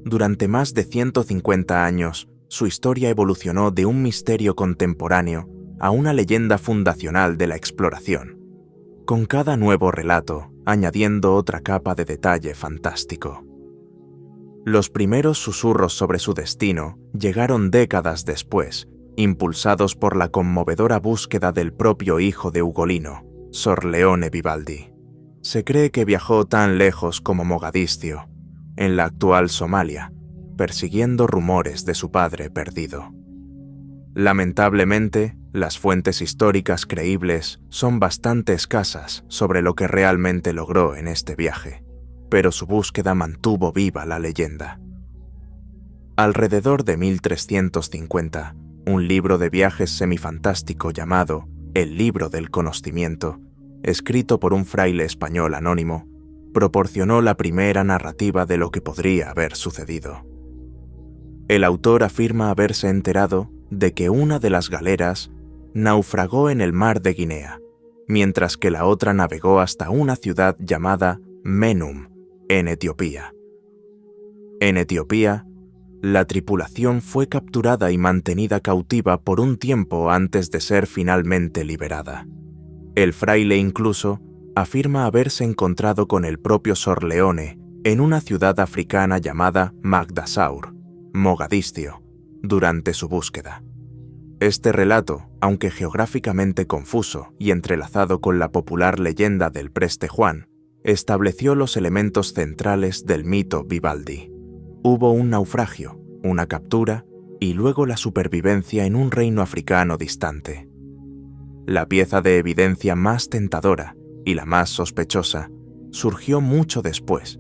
[SPEAKER 1] Durante más de 150 años, su historia evolucionó de un misterio contemporáneo a una leyenda fundacional de la exploración, con cada nuevo relato añadiendo otra capa de detalle fantástico. Los primeros susurros sobre su destino llegaron décadas después, impulsados por la conmovedora búsqueda del propio hijo de Ugolino, Sor Leone Vivaldi. Se cree que viajó tan lejos como Mogadiscio, en la actual Somalia, persiguiendo rumores de su padre perdido. Lamentablemente, las fuentes históricas creíbles son bastante escasas sobre lo que realmente logró en este viaje, pero su búsqueda mantuvo viva la leyenda. Alrededor de 1350, un libro de viajes semifantástico llamado El Libro del Conocimiento, escrito por un fraile español anónimo, proporcionó la primera narrativa de lo que podría haber sucedido. El autor afirma haberse enterado de que una de las galeras naufragó en el mar de Guinea, mientras que la otra navegó hasta una ciudad llamada Menum, en Etiopía. En Etiopía, la tripulación fue capturada y mantenida cautiva por un tiempo antes de ser finalmente liberada. El fraile incluso afirma haberse encontrado con el propio Sor Leone en una ciudad africana llamada Magdasaur, Mogadiscio, durante su búsqueda. Este relato, aunque geográficamente confuso y entrelazado con la popular leyenda del Preste Juan, estableció los elementos centrales del mito Vivaldi. Hubo un naufragio, una captura y luego la supervivencia en un reino africano distante. La pieza de evidencia más tentadora y la más sospechosa surgió mucho después.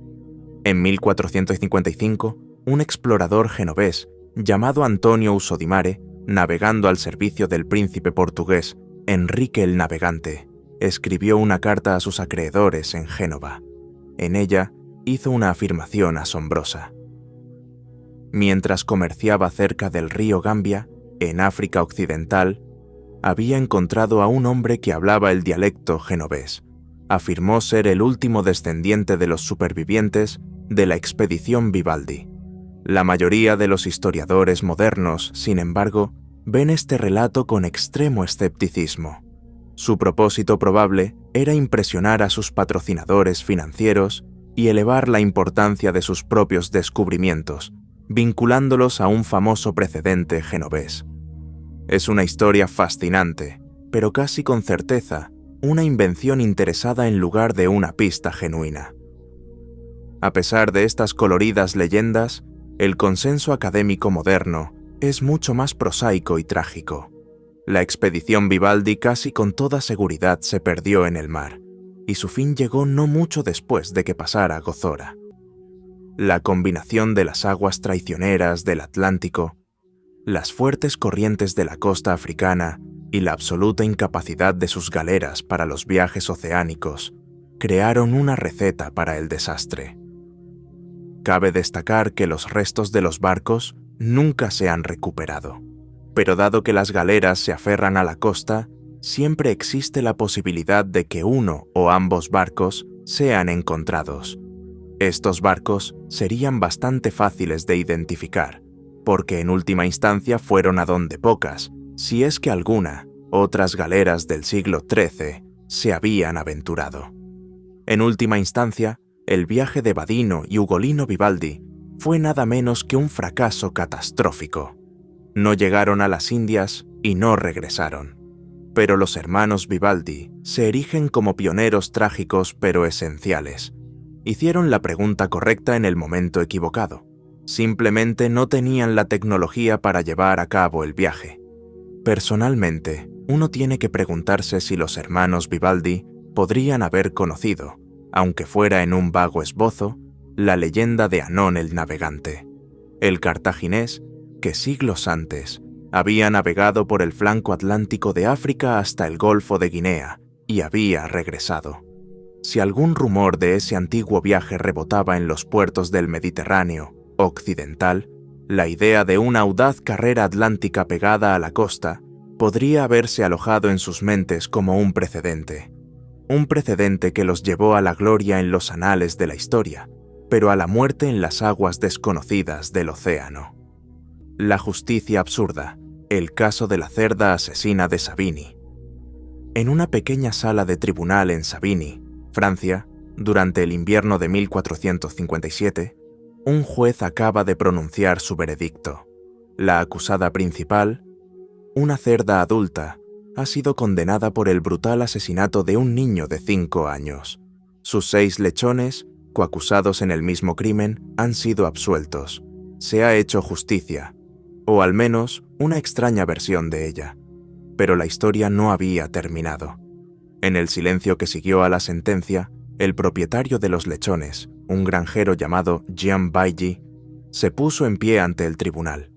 [SPEAKER 1] En 1455, un explorador genovés llamado Antonio Usodimare, navegando al servicio del príncipe portugués Enrique el Navegante, escribió una carta a sus acreedores en Génova. En ella hizo una afirmación asombrosa. Mientras comerciaba cerca del río Gambia, en África Occidental, había encontrado a un hombre que hablaba el dialecto genovés. Afirmó ser el último descendiente de los supervivientes de la expedición Vivaldi. La mayoría de los historiadores modernos, sin embargo, ven este relato con extremo escepticismo. Su propósito probable era impresionar a sus patrocinadores financieros y elevar la importancia de sus propios descubrimientos, vinculándolos a un famoso precedente genovés. Es una historia fascinante, pero casi con certeza, una invención interesada en lugar de una pista genuina. A pesar de estas coloridas leyendas, el consenso académico moderno es mucho más prosaico y trágico. La expedición Vivaldi casi con toda seguridad se perdió en el mar, y su fin llegó no mucho después de que pasara Gozora. La combinación de las aguas traicioneras del Atlántico, las fuertes corrientes de la costa africana y la absoluta incapacidad de sus galeras para los viajes oceánicos crearon una receta para el desastre. Cabe destacar que los restos de los barcos nunca se han recuperado, pero dado que las galeras se aferran a la costa, siempre existe la posibilidad de que uno o ambos barcos sean encontrados. Estos barcos serían bastante fáciles de identificar, porque en última instancia fueron a donde pocas, si es que alguna, otras galeras del siglo XIII se habían aventurado. En última instancia, el viaje de Badino y Ugolino Vivaldi fue nada menos que un fracaso catastrófico. No llegaron a las Indias y no regresaron. Pero los hermanos Vivaldi se erigen como pioneros trágicos pero esenciales. Hicieron la pregunta correcta en el momento equivocado. Simplemente no tenían la tecnología para llevar a cabo el viaje. Personalmente, uno tiene que preguntarse si los hermanos Vivaldi podrían haber conocido, aunque fuera en un vago esbozo, la leyenda de Anón el Navegante, el cartaginés que siglos antes había navegado por el flanco atlántico de África hasta el Golfo de Guinea y había regresado. Si algún rumor de ese antiguo viaje rebotaba en los puertos del Mediterráneo occidental, la idea de una audaz carrera atlántica pegada a la costa podría haberse alojado en sus mentes como un precedente que los llevó a la gloria en los anales de la historia, pero a la muerte en las aguas desconocidas del océano. La justicia absurda, el caso de la cerda asesina de Savigny. En una pequeña sala de tribunal en Savigny, Francia, durante el invierno de 1457, un juez acaba de pronunciar su veredicto. La acusada principal, una cerda adulta, ha sido condenada por el brutal asesinato de un niño de 5 años. Sus 6 lechones, coacusados en el mismo crimen, han sido absueltos. Se ha hecho justicia, o al menos una extraña versión de ella. Pero la historia no había terminado. En el silencio que siguió a la sentencia, el propietario de los lechones, un granjero llamado Jean Bailly, se puso en pie ante el tribunal.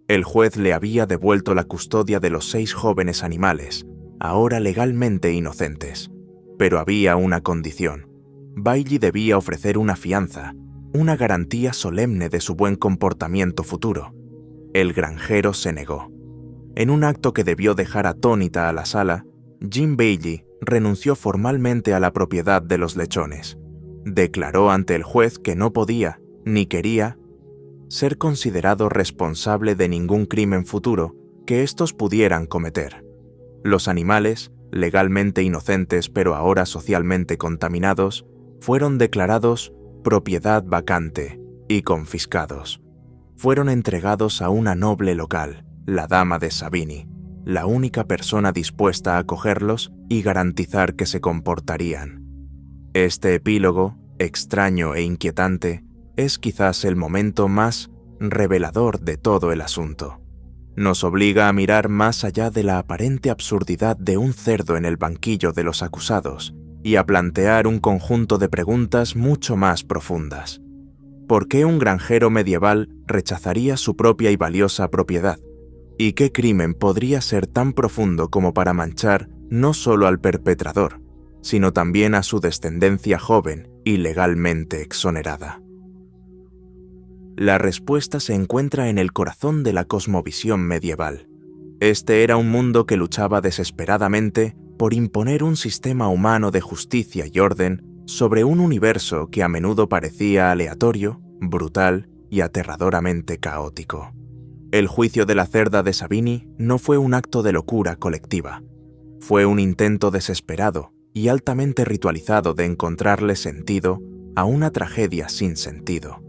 [SPEAKER 1] El juez le había devuelto la custodia de los 6 jóvenes animales, ahora legalmente inocentes. Pero había una condición. Bailly debía ofrecer una fianza, una garantía solemne de su buen comportamiento futuro. El granjero se negó. En un acto que debió dejar atónita a la sala, Jean Bailly renunció formalmente a la propiedad de los lechones. Declaró ante el juez que no podía, ni quería, ser considerado responsable de ningún crimen futuro que éstos pudieran cometer. Los animales, legalmente inocentes pero ahora socialmente contaminados, fueron declarados propiedad vacante y confiscados. Fueron entregados a una noble local, la dama de Savigny, la única persona dispuesta a acogerlos y garantizar que se comportarían. Este epílogo, extraño e inquietante, es quizás el momento más revelador de todo el asunto. Nos obliga a mirar más allá de la aparente absurdidad de un cerdo en el banquillo de los acusados y a plantear un conjunto de preguntas mucho más profundas. ¿Por qué un granjero medieval rechazaría su propia y valiosa propiedad? ¿Y qué crimen podría ser tan profundo como para manchar no solo al perpetrador, sino también a su descendencia joven y legalmente exonerada? La respuesta se encuentra en el corazón de la cosmovisión medieval. Este era un mundo que luchaba desesperadamente por imponer un sistema humano de justicia y orden sobre un universo que a menudo parecía aleatorio, brutal y aterradoramente caótico. El juicio de la cerda de Savigny no fue un acto de locura colectiva. Fue un intento desesperado y altamente ritualizado de encontrarle sentido a una tragedia sin sentido.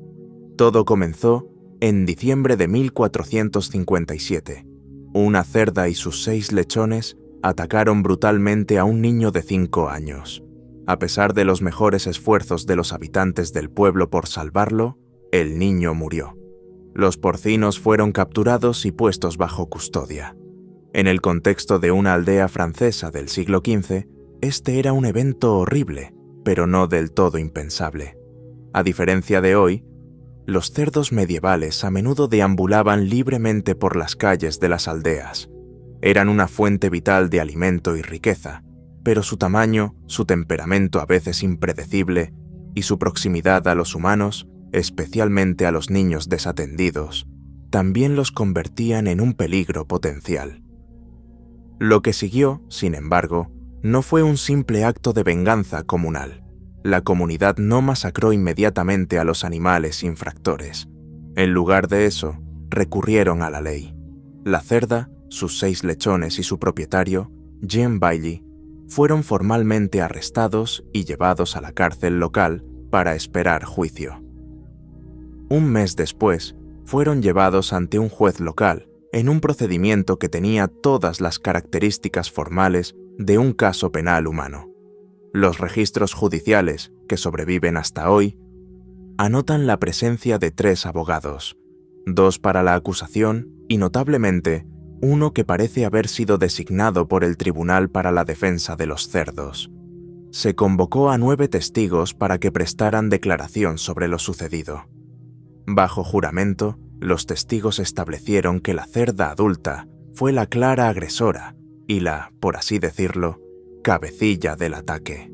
[SPEAKER 1] Todo comenzó en diciembre de 1457. Una cerda y sus 6 lechones atacaron brutalmente a un niño de 5 años. A pesar de los mejores esfuerzos de los habitantes del pueblo por salvarlo, el niño murió. Los porcinos fueron capturados y puestos bajo custodia. En el contexto de una aldea francesa del siglo XV, este era un evento horrible, pero no del todo impensable. A diferencia de hoy, los cerdos medievales a menudo deambulaban libremente por las calles de las aldeas. Eran una fuente vital de alimento y riqueza, pero su tamaño, su temperamento a veces impredecible y su proximidad a los humanos, especialmente a los niños desatendidos, también los convertían en un peligro potencial. Lo que siguió, sin embargo, no fue un simple acto de venganza comunal. La comunidad no masacró inmediatamente a los animales infractores. En lugar de eso, recurrieron a la ley. La cerda, sus 6 lechones y su propietario, Jean Bailly, fueron formalmente arrestados y llevados a la cárcel local para esperar juicio. Un mes después, fueron llevados ante un juez local en un procedimiento que tenía todas las características formales de un caso penal humano. Los registros judiciales, que sobreviven hasta hoy, anotan la presencia de 3 abogados, 2 para la acusación y, notablemente, uno que parece haber sido designado por el Tribunal para la Defensa de los Cerdos. Se convocó a 9 testigos para que prestaran declaración sobre lo sucedido. Bajo juramento, los testigos establecieron que la cerda adulta fue la clara agresora y la, por así decirlo, cabecilla del ataque.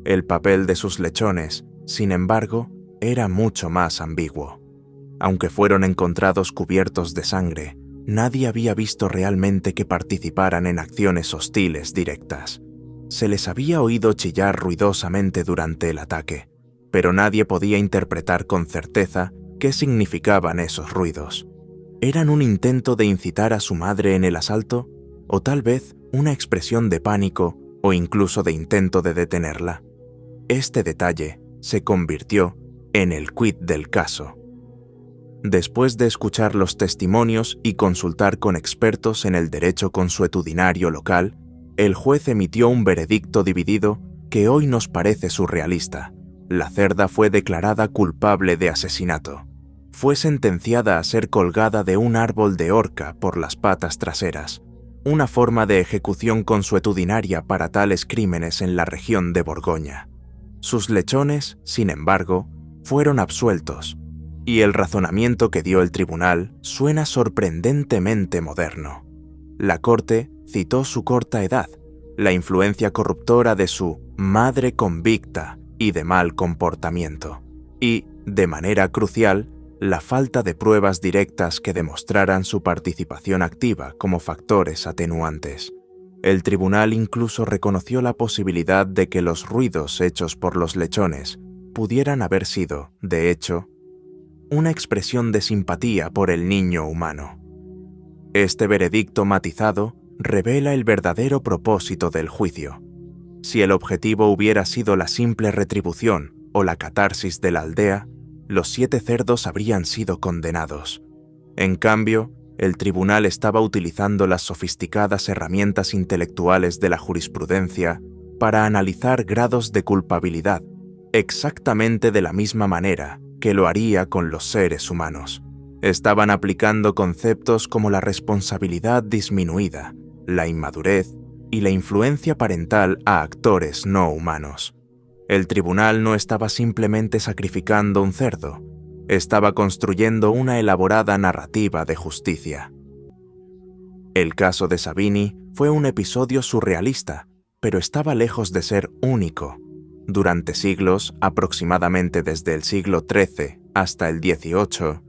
[SPEAKER 1] El papel de sus lechones, sin embargo, era mucho más ambiguo. Aunque fueron encontrados cubiertos de sangre, nadie había visto realmente que participaran en acciones hostiles directas. Se les había oído chillar ruidosamente durante el ataque, pero nadie podía interpretar con certeza qué significaban esos ruidos. ¿Eran un intento de incitar a su madre en el asalto? ¿O tal vez una expresión de pánico o incluso de intento de detenerla? Este detalle se convirtió en el quid del caso. Después de escuchar los testimonios y consultar con expertos en el derecho consuetudinario local, el juez emitió un veredicto dividido que hoy nos parece surrealista. La cerda fue declarada culpable de asesinato. Fue sentenciada a ser colgada de un árbol de horca por las patas traseras, una forma de ejecución consuetudinaria para tales crímenes en la región de Borgoña. Sus lechones, sin embargo, fueron absueltos, y el razonamiento que dio el tribunal suena sorprendentemente moderno. La corte citó su corta edad, la influencia corruptora de su madre convicta y de mal comportamiento, y, de manera crucial, la falta de pruebas directas que demostraran su participación activa como factores atenuantes. El tribunal incluso reconoció la posibilidad de que los ruidos hechos por los lechones pudieran haber sido, de hecho, una expresión de simpatía por el niño humano. Este veredicto matizado revela el verdadero propósito del juicio. Si el objetivo hubiera sido la simple retribución o la catarsis de la aldea, los 7 cerdos habrían sido condenados. En cambio, el tribunal estaba utilizando las sofisticadas herramientas intelectuales de la jurisprudencia para analizar grados de culpabilidad, exactamente de la misma manera que lo haría con los seres humanos. Estaban aplicando conceptos como la responsabilidad disminuida, la inmadurez y la influencia parental a actores no humanos. El tribunal no estaba simplemente sacrificando un cerdo, estaba construyendo una elaborada narrativa de justicia. El caso de Savini fue un episodio surrealista, pero estaba lejos de ser único. Durante siglos, aproximadamente desde el siglo XIII hasta el XVIII,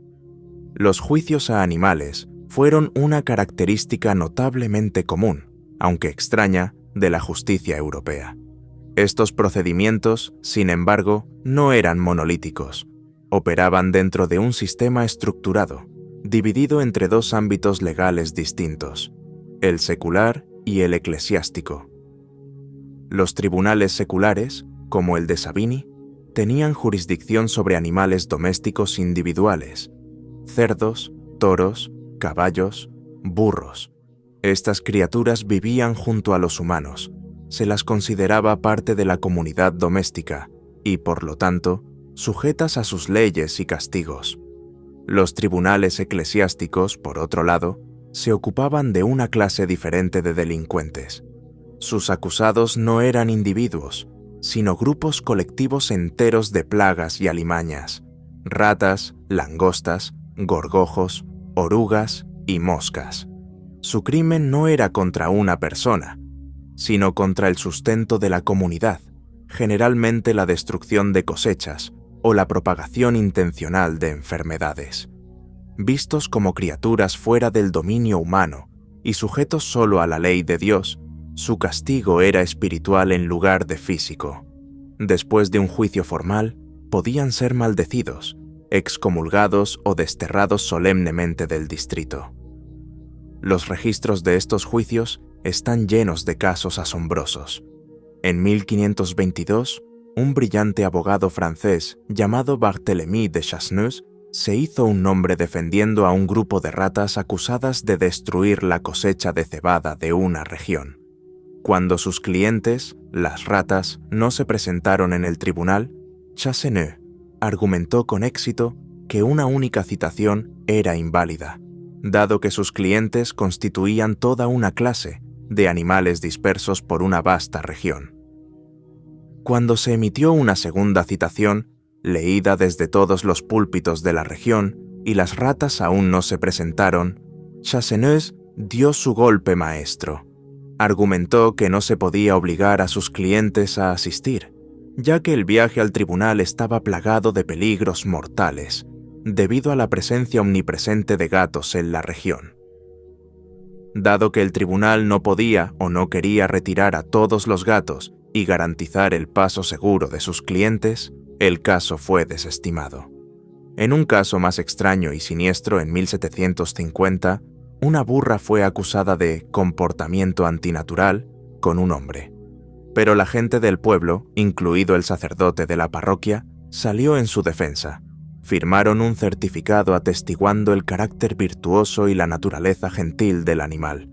[SPEAKER 1] los juicios a animales fueron una característica notablemente común, aunque extraña, de la justicia europea. Estos procedimientos, sin embargo, no eran monolíticos. Operaban dentro de un sistema estructurado, dividido entre dos ámbitos legales distintos, el secular y el eclesiástico. Los tribunales seculares, como el de Savini, tenían jurisdicción sobre animales domésticos individuales, cerdos, toros, caballos, burros. Estas criaturas vivían junto a los humanos, se las consideraba parte de la comunidad doméstica y, por lo tanto, sujetas a sus leyes y castigos. Los tribunales eclesiásticos, por otro lado, se ocupaban de una clase diferente de delincuentes. Sus acusados no eran individuos, sino grupos colectivos enteros de plagas y alimañas, ratas, langostas, gorgojos, orugas y moscas. Su crimen no era contra una persona, sino contra el sustento de la comunidad, generalmente la destrucción de cosechas o la propagación intencional de enfermedades. Vistos como criaturas fuera del dominio humano y sujetos solo a la ley de Dios, su castigo era espiritual en lugar de físico. Después de un juicio formal, podían ser maldecidos, excomulgados o desterrados solemnemente del distrito. Los registros de estos juicios están llenos de casos asombrosos. En 1522, un brillante abogado francés llamado Barthélemy de Chasseneuse se hizo un nombre defendiendo a un grupo de ratas acusadas de destruir la cosecha de cebada de una región. Cuando sus clientes, las ratas, no se presentaron en el tribunal, Chasseneuse argumentó con éxito que una única citación era inválida, dado que sus clientes constituían toda una clase de animales dispersos por una vasta región. Cuando se emitió una segunda citación, leída desde todos los púlpitos de la región, y las ratas aún no se presentaron, Chasseneuse dio su golpe maestro. Argumentó que no se podía obligar a sus clientes a asistir, ya que el viaje al tribunal estaba plagado de peligros mortales, debido a la presencia omnipresente de gatos en la región. Dado que el tribunal no podía o no quería retirar a todos los gatos y garantizar el paso seguro de sus clientes, el caso fue desestimado. En un caso más extraño y siniestro, en 1750, una burra fue acusada de comportamiento antinatural con un hombre. Pero la gente del pueblo, incluido el sacerdote de la parroquia, salió en su defensa. Firmaron un certificado atestiguando el carácter virtuoso y la naturaleza gentil del animal.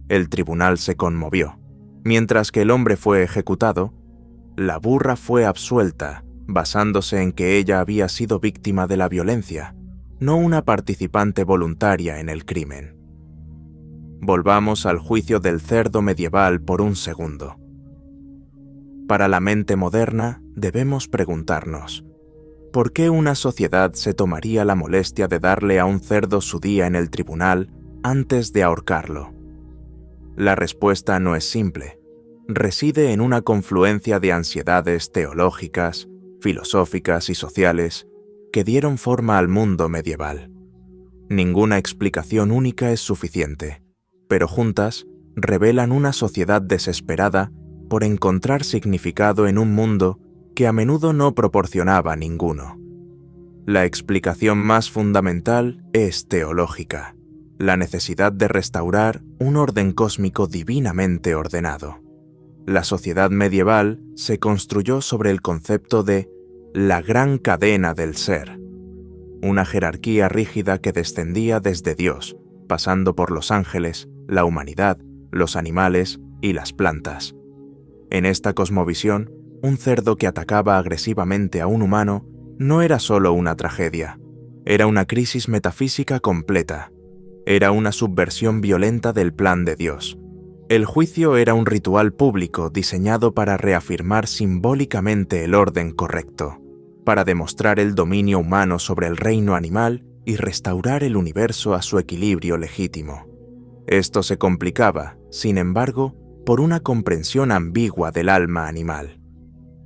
[SPEAKER 1] El tribunal se conmovió. Mientras que el hombre fue ejecutado, la burra fue absuelta, basándose en que ella había sido víctima de la violencia, no una participante voluntaria en el crimen. Volvamos al juicio del cerdo medieval por un segundo. Para la mente moderna, debemos preguntarnos, ¿por qué una sociedad se tomaría la molestia de darle a un cerdo su día en el tribunal antes de ahorcarlo? La respuesta no es simple. Reside en una confluencia de ansiedades teológicas, filosóficas y sociales que dieron forma al mundo medieval. Ninguna explicación única es suficiente, pero juntas revelan una sociedad desesperada por encontrar significado en un mundo que a menudo no proporcionaba ninguno. La explicación más fundamental es teológica, la necesidad de restaurar un orden cósmico divinamente ordenado. La sociedad medieval se construyó sobre el concepto de la gran cadena del ser, una jerarquía rígida que descendía desde Dios, pasando por los ángeles, la humanidad, los animales y las plantas. En esta cosmovisión, un cerdo que atacaba agresivamente a un humano no era solo una tragedia, era una crisis metafísica completa, era una subversión violenta del plan de Dios. El juicio era un ritual público diseñado para reafirmar simbólicamente el orden correcto, para demostrar el dominio humano sobre el reino animal y restaurar el universo a su equilibrio legítimo. Esto se complicaba, sin embargo, por una comprensión ambigua del alma animal.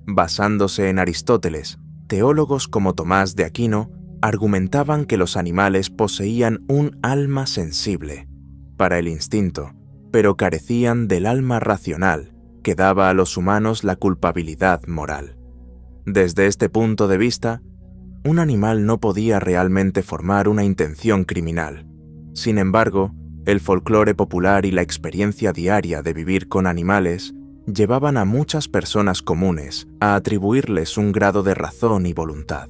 [SPEAKER 1] Basándose en Aristóteles, teólogos como Tomás de Aquino argumentaban que los animales poseían un alma sensible para el instinto, pero carecían del alma racional que daba a los humanos la culpabilidad moral. Desde este punto de vista, un animal no podía realmente formar una intención criminal. Sin embargo, el folclore popular y la experiencia diaria de vivir con animales llevaban a muchas personas comunes a atribuirles un grado de razón y voluntad.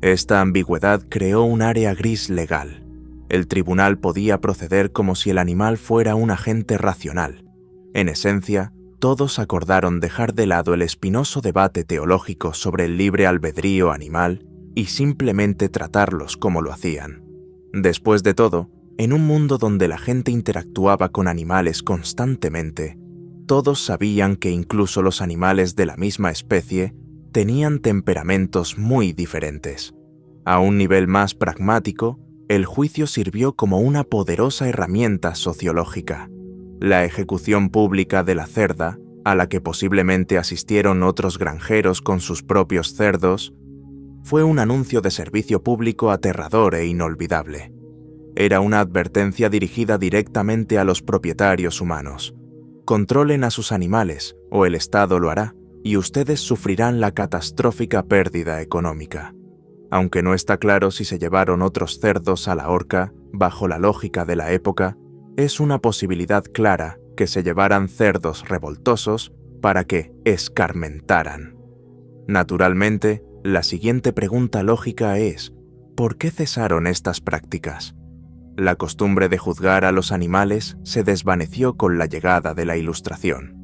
[SPEAKER 1] Esta ambigüedad creó un área gris legal. El tribunal podía proceder como si el animal fuera un agente racional. En esencia, todos acordaron dejar de lado el espinoso debate teológico sobre el libre albedrío animal y simplemente tratarlos como lo hacían. Después de todo, en un mundo donde la gente interactuaba con animales constantemente, todos sabían que incluso los animales de la misma especie tenían temperamentos muy diferentes. A un nivel más pragmático, el juicio sirvió como una poderosa herramienta sociológica. La ejecución pública de la cerda, a la que posiblemente asistieron otros granjeros con sus propios cerdos, fue un anuncio de servicio público aterrador e inolvidable. Era una advertencia dirigida directamente a los propietarios humanos. Controlen a sus animales, o el Estado lo hará, y ustedes sufrirán la catastrófica pérdida económica. Aunque no está claro si se llevaron otros cerdos a la horca, bajo la lógica de la época, es una posibilidad clara que se llevaran cerdos revoltosos para que escarmentaran. Naturalmente, la siguiente pregunta lógica es: ¿por qué cesaron estas prácticas? La costumbre de juzgar a los animales se desvaneció con la llegada de la Ilustración.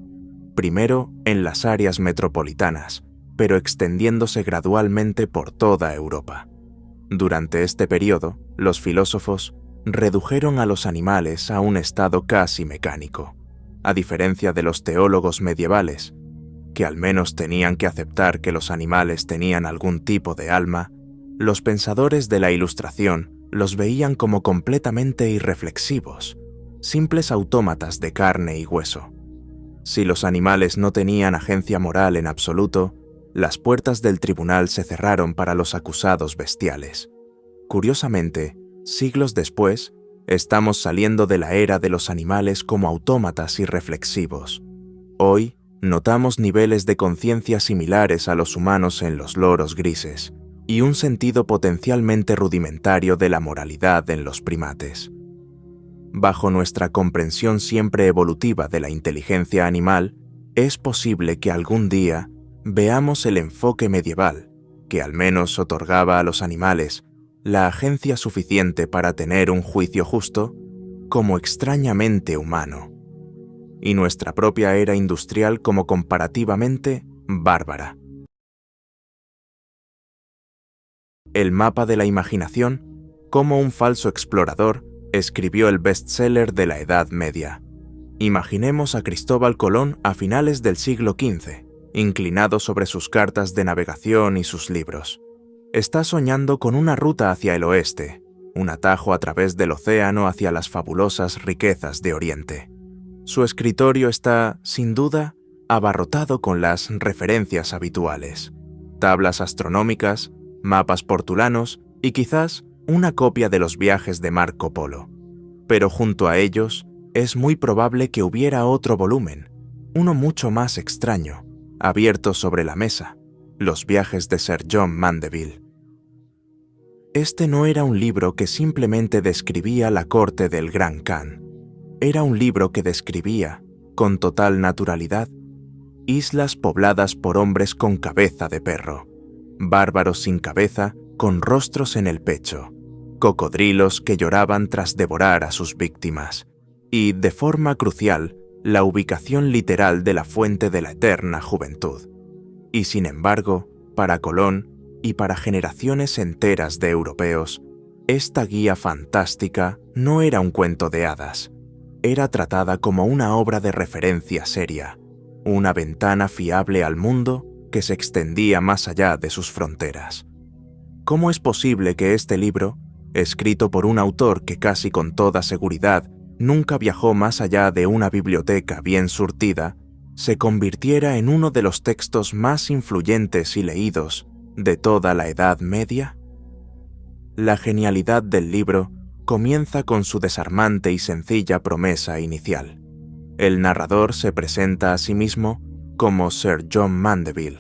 [SPEAKER 1] Primero en las áreas metropolitanas, pero extendiéndose gradualmente por toda Europa. Durante este periodo, los filósofos redujeron a los animales a un estado casi mecánico, a diferencia de los teólogos medievales, que al menos tenían que aceptar que los animales tenían algún tipo de alma. Los pensadores de la Ilustración los veían como completamente irreflexivos, simples autómatas de carne y hueso. Si los animales no tenían agencia moral en absoluto, las puertas del tribunal se cerraron para los acusados bestiales. Curiosamente, siglos después, estamos saliendo de la era de los animales como autómatas irreflexivos. Hoy, notamos niveles de conciencia similares a los humanos en los loros grises y un sentido potencialmente rudimentario de la moralidad en los primates. Bajo nuestra comprensión siempre evolutiva de la inteligencia animal, es posible que algún día veamos el enfoque medieval, que al menos otorgaba a los animales la agencia suficiente para tener un juicio justo, como extrañamente humano, y nuestra propia era industrial como comparativamente bárbara. El mapa de la imaginación, como un falso explorador, escribió el bestseller de la Edad Media. Imaginemos a Cristóbal Colón a finales del siglo XV, inclinado sobre sus cartas de navegación y sus libros. Está soñando con una ruta hacia el oeste, un atajo a través del océano hacia las fabulosas riquezas de Oriente. Su escritorio está, sin duda, abarrotado con las referencias habituales: tablas astronómicas, mapas portulanos y quizás una copia de los viajes de Marco Polo. Pero junto a ellos, es muy probable que hubiera otro volumen, uno mucho más extraño, abierto sobre la mesa: los viajes de Sir John Mandeville. Este no era un libro que simplemente describía la corte del Gran Khan. Era un libro que describía, con total naturalidad, islas pobladas por hombres con cabeza de perro, bárbaros sin cabeza con rostros en el pecho, cocodrilos que lloraban tras devorar a sus víctimas, y, de forma crucial, la ubicación literal de la fuente de la eterna juventud. Y sin embargo, para Colón y para generaciones enteras de europeos, esta guía fantástica no era un cuento de hadas. era tratada como una obra de referencia seria, una ventana fiable al mundo que se extendía más allá de sus fronteras. ¿Cómo es posible que este libro, escrito por un autor que casi con toda seguridad nunca viajó más allá de una biblioteca bien surtida, se convirtiera en uno de los textos más influyentes y leídos de toda la Edad Media? La genialidad del libro comienza con su desarmante y sencilla promesa inicial. El narrador se presenta a sí mismo como Sir John Mandeville,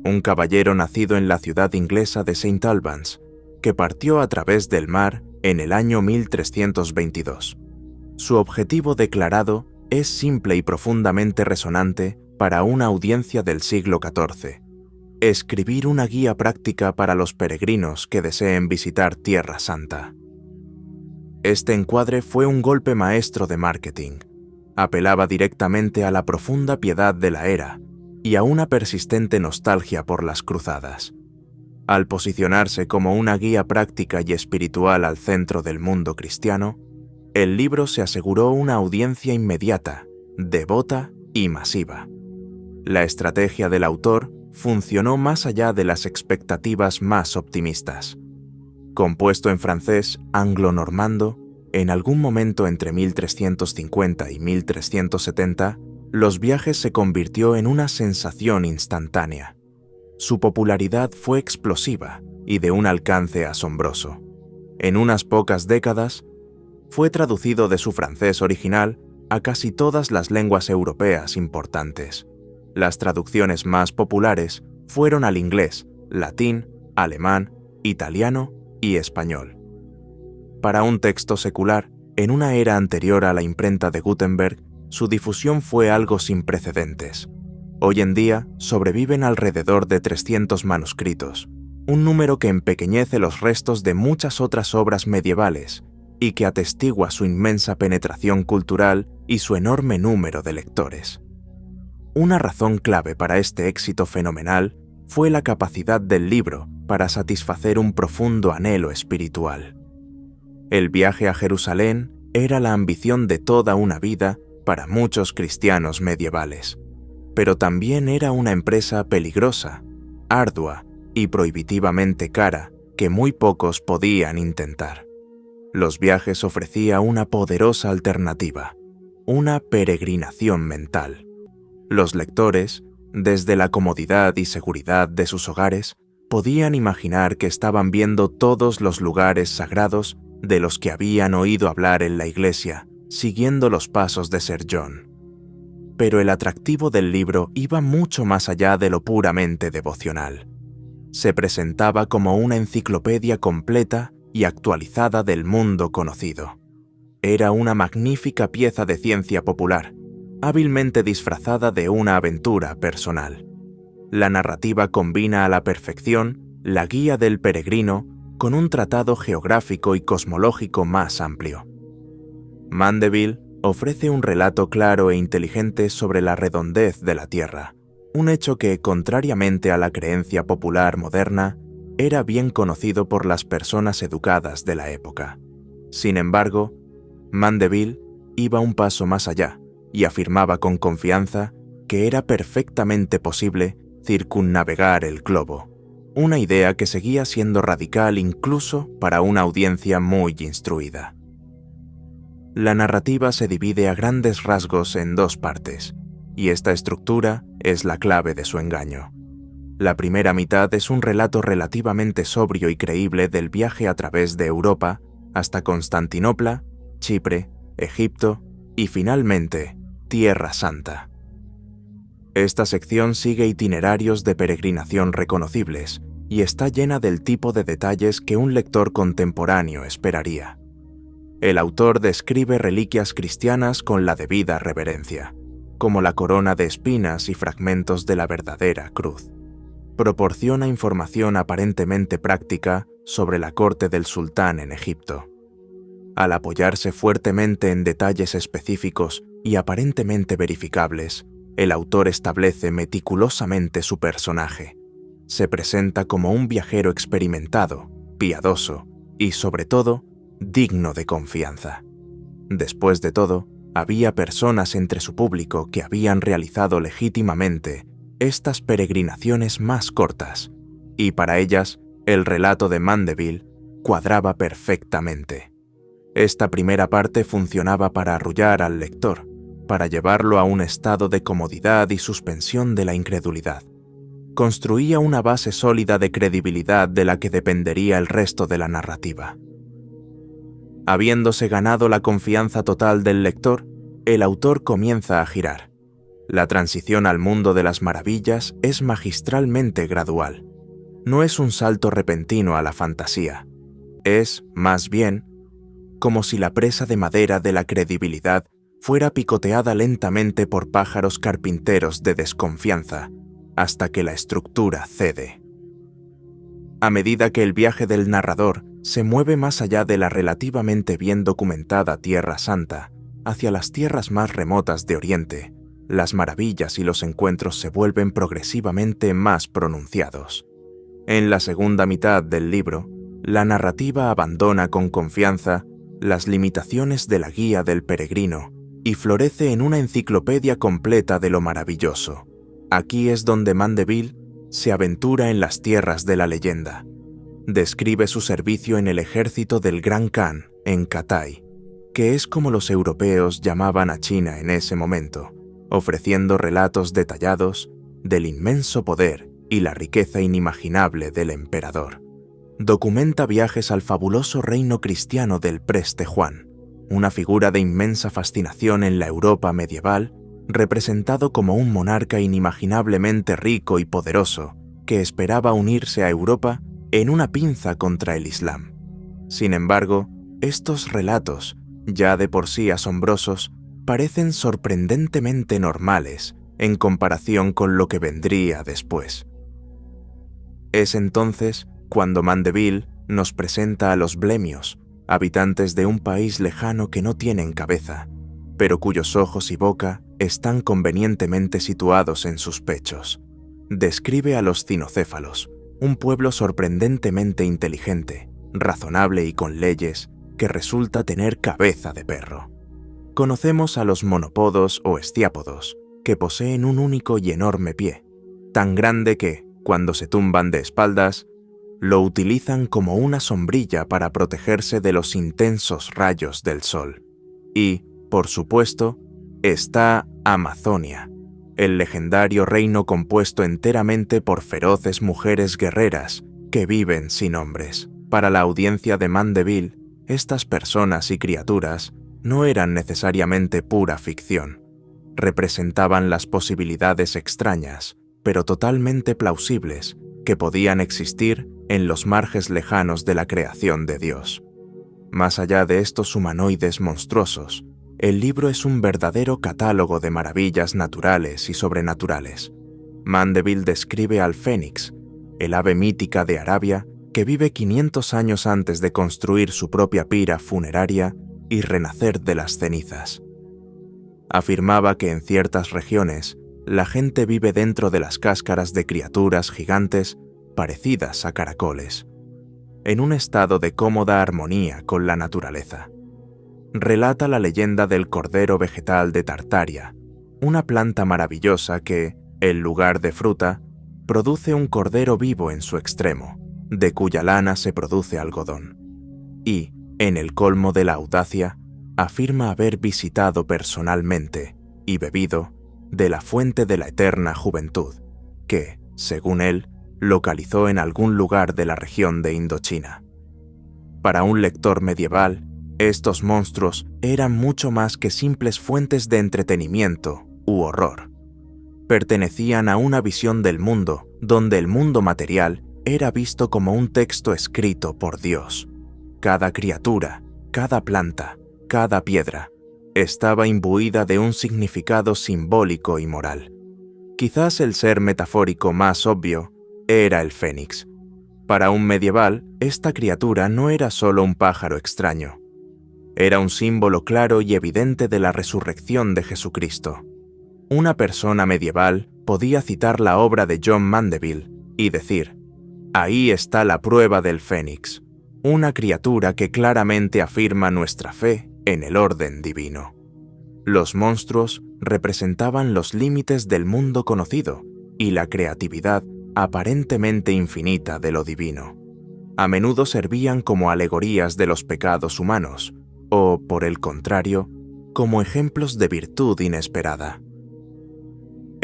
[SPEAKER 1] un caballero nacido en la ciudad inglesa de St. Albans, que partió a través del mar en el año 1322. Su objetivo declarado es simple y profundamente resonante para una audiencia del siglo XIV: escribir una guía práctica para los peregrinos que deseen visitar Tierra Santa. Este encuadre fue un golpe maestro de marketing. Apelaba directamente a la profunda piedad de la era y a una persistente nostalgia por las cruzadas. Al posicionarse como una guía práctica y espiritual al centro del mundo cristiano, el libro se aseguró una audiencia inmediata, devota y masiva. La estrategia del autor funcionó más allá de las expectativas más optimistas. Compuesto en francés anglo-normando, en algún momento entre 1350 y 1370, Los viajes se convirtió en una sensación instantánea. Su popularidad fue explosiva y de un alcance asombroso. En unas pocas décadas, fue traducido de su francés original a casi todas las lenguas europeas importantes. Las traducciones más populares fueron al inglés, latín, alemán, italiano y español. Para un texto secular, en una era anterior a la imprenta de Gutenberg, su difusión fue algo sin precedentes. Hoy en día sobreviven alrededor de 300 manuscritos, un número que empequeñece los restos de muchas otras obras medievales y que atestigua su inmensa penetración cultural y su enorme número de lectores. Una razón clave para este éxito fenomenal fue la capacidad del libro para satisfacer un profundo anhelo espiritual. El viaje a Jerusalén era la ambición de toda una vida para muchos cristianos medievales, pero también era una empresa peligrosa, ardua y prohibitivamente cara que muy pocos podían intentar. Los viajes ofrecía una poderosa alternativa, una peregrinación mental. Los lectores, desde la comodidad y seguridad de sus hogares, podían imaginar que estaban viendo todos los lugares sagrados de los que habían oído hablar en la iglesia, siguiendo los pasos de Sir John. Pero el atractivo del libro iba mucho más allá de lo puramente devocional. Se presentaba como una enciclopedia completa y actualizada del mundo conocido. Era una magnífica pieza de ciencia popular, hábilmente disfrazada de una aventura personal. La narrativa combina a la perfección la guía del peregrino con un tratado geográfico y cosmológico más amplio. Mandeville ofrece un relato claro e inteligente sobre la redondez de la Tierra, un hecho que, contrariamente a la creencia popular moderna, era bien conocido por las personas educadas de la época. Sin embargo, Mandeville iba un paso más allá y afirmaba con confianza que era perfectamente posible circunnavegar el globo, una idea que seguía siendo radical incluso para una audiencia muy instruida. La narrativa se divide a grandes rasgos en dos partes, y esta estructura es la clave de su engaño. La primera mitad es un relato relativamente sobrio y creíble del viaje a través de Europa hasta Constantinopla, Chipre, Egipto y finalmente Tierra Santa. Esta sección sigue itinerarios de peregrinación reconocibles y está llena del tipo de detalles que un lector contemporáneo esperaría. El autor describe reliquias cristianas con la debida reverencia, como la corona de espinas y fragmentos de la verdadera cruz. Proporciona información aparentemente práctica sobre la corte del sultán en Egipto. Al apoyarse fuertemente en detalles específicos y aparentemente verificables, el autor establece meticulosamente su personaje. Se presenta como un viajero experimentado, piadoso y, sobre todo, digno de confianza. Después de todo, había personas entre su público que habían realizado legítimamente estas peregrinaciones más cortas, y para ellas el relato de Mandeville cuadraba perfectamente. Esta primera parte funcionaba para arrullar al lector, para llevarlo a un estado de comodidad y suspensión de la incredulidad. Construía una base sólida de credibilidad de la que dependería el resto de la narrativa. Habiéndose ganado la confianza total del lector, el autor comienza a girar. La transición al mundo de las maravillas es magistralmente gradual. No es un salto repentino a la fantasía. Es, más bien, como si la presa de madera de la credibilidad fuera picoteada lentamente por pájaros carpinteros de desconfianza, hasta que la estructura cede. A medida que el viaje del narrador se mueve más allá de la relativamente bien documentada Tierra Santa, hacia las tierras más remotas de Oriente, las maravillas y los encuentros se vuelven progresivamente más pronunciados. En la segunda mitad del libro, la narrativa abandona con confianza las limitaciones de la guía del peregrino y florece en una enciclopedia completa de lo maravilloso. Aquí es donde Mandeville se aventura en las tierras de la leyenda. Describe su servicio en el ejército del Gran Khan en Cathay, que es como los europeos llamaban a China en ese momento, ofreciendo relatos detallados del inmenso poder y la riqueza inimaginable del emperador. Documenta viajes al fabuloso reino cristiano del Preste Juan, una figura de inmensa fascinación en la Europa medieval, representado como un monarca inimaginablemente rico y poderoso que esperaba unirse a Europa en una pinza contra el Islam. Sin embargo, estos relatos, ya de por sí asombrosos, parecen sorprendentemente normales en comparación con lo que vendría después. Es entonces cuando Mandeville nos presenta a los blemios, habitantes de un país lejano que no tienen cabeza, pero cuyos ojos y boca están convenientemente situados en sus pechos. Describe a los cinocéfalos, un pueblo sorprendentemente inteligente, razonable y con leyes, que resulta tener cabeza de perro. Conocemos a los monopodos o estiápodos, que poseen un único y enorme pie, tan grande que, cuando se tumban de espaldas, lo utilizan como una sombrilla para protegerse de los intensos rayos del sol. Y, por supuesto, está Amazonia, el legendario reino compuesto enteramente por feroces mujeres guerreras que viven sin hombres. Para la audiencia de Mandeville, estas personas y criaturas no eran necesariamente pura ficción. Representaban las posibilidades extrañas, pero totalmente plausibles, que podían existir en los marges lejanos de la creación de Dios. Más allá de estos humanoides monstruosos, el libro es un verdadero catálogo de maravillas naturales y sobrenaturales. Mandeville describe al fénix, el ave mítica de Arabia que vive 500 años antes de construir su propia pira funeraria y renacer de las cenizas. Afirmaba que en ciertas regiones la gente vive dentro de las cáscaras de criaturas gigantes parecidas a caracoles, en un estado de cómoda armonía con la naturaleza. Relata la leyenda del cordero vegetal de Tartaria, una planta maravillosa que, en lugar de fruta, produce un cordero vivo en su extremo, de cuya lana se produce algodón. Y, en el colmo de la audacia, afirma haber visitado personalmente y bebido de la fuente de la eterna juventud, que, según él, localizó en algún lugar de la región de Indochina. Para un lector medieval, estos monstruos eran mucho más que simples fuentes de entretenimiento u horror. Pertenecían a una visión del mundo donde el mundo material era visto como un texto escrito por Dios. Cada criatura, cada planta, cada piedra, estaba imbuida de un significado simbólico y moral. Quizás el ser metafórico más obvio era el fénix. Para un medieval, esta criatura no era solo un pájaro extraño. Era un símbolo claro y evidente de la resurrección de Jesucristo. Una persona medieval podía citar la obra de John Mandeville y decir: ahí está la prueba del fénix, una criatura que claramente afirma nuestra fe en el orden divino. Los monstruos representaban los límites del mundo conocido y la creatividad aparentemente infinita de lo divino. A menudo servían como alegorías de los pecados humanos, o, por el contrario, como ejemplos de virtud inesperada.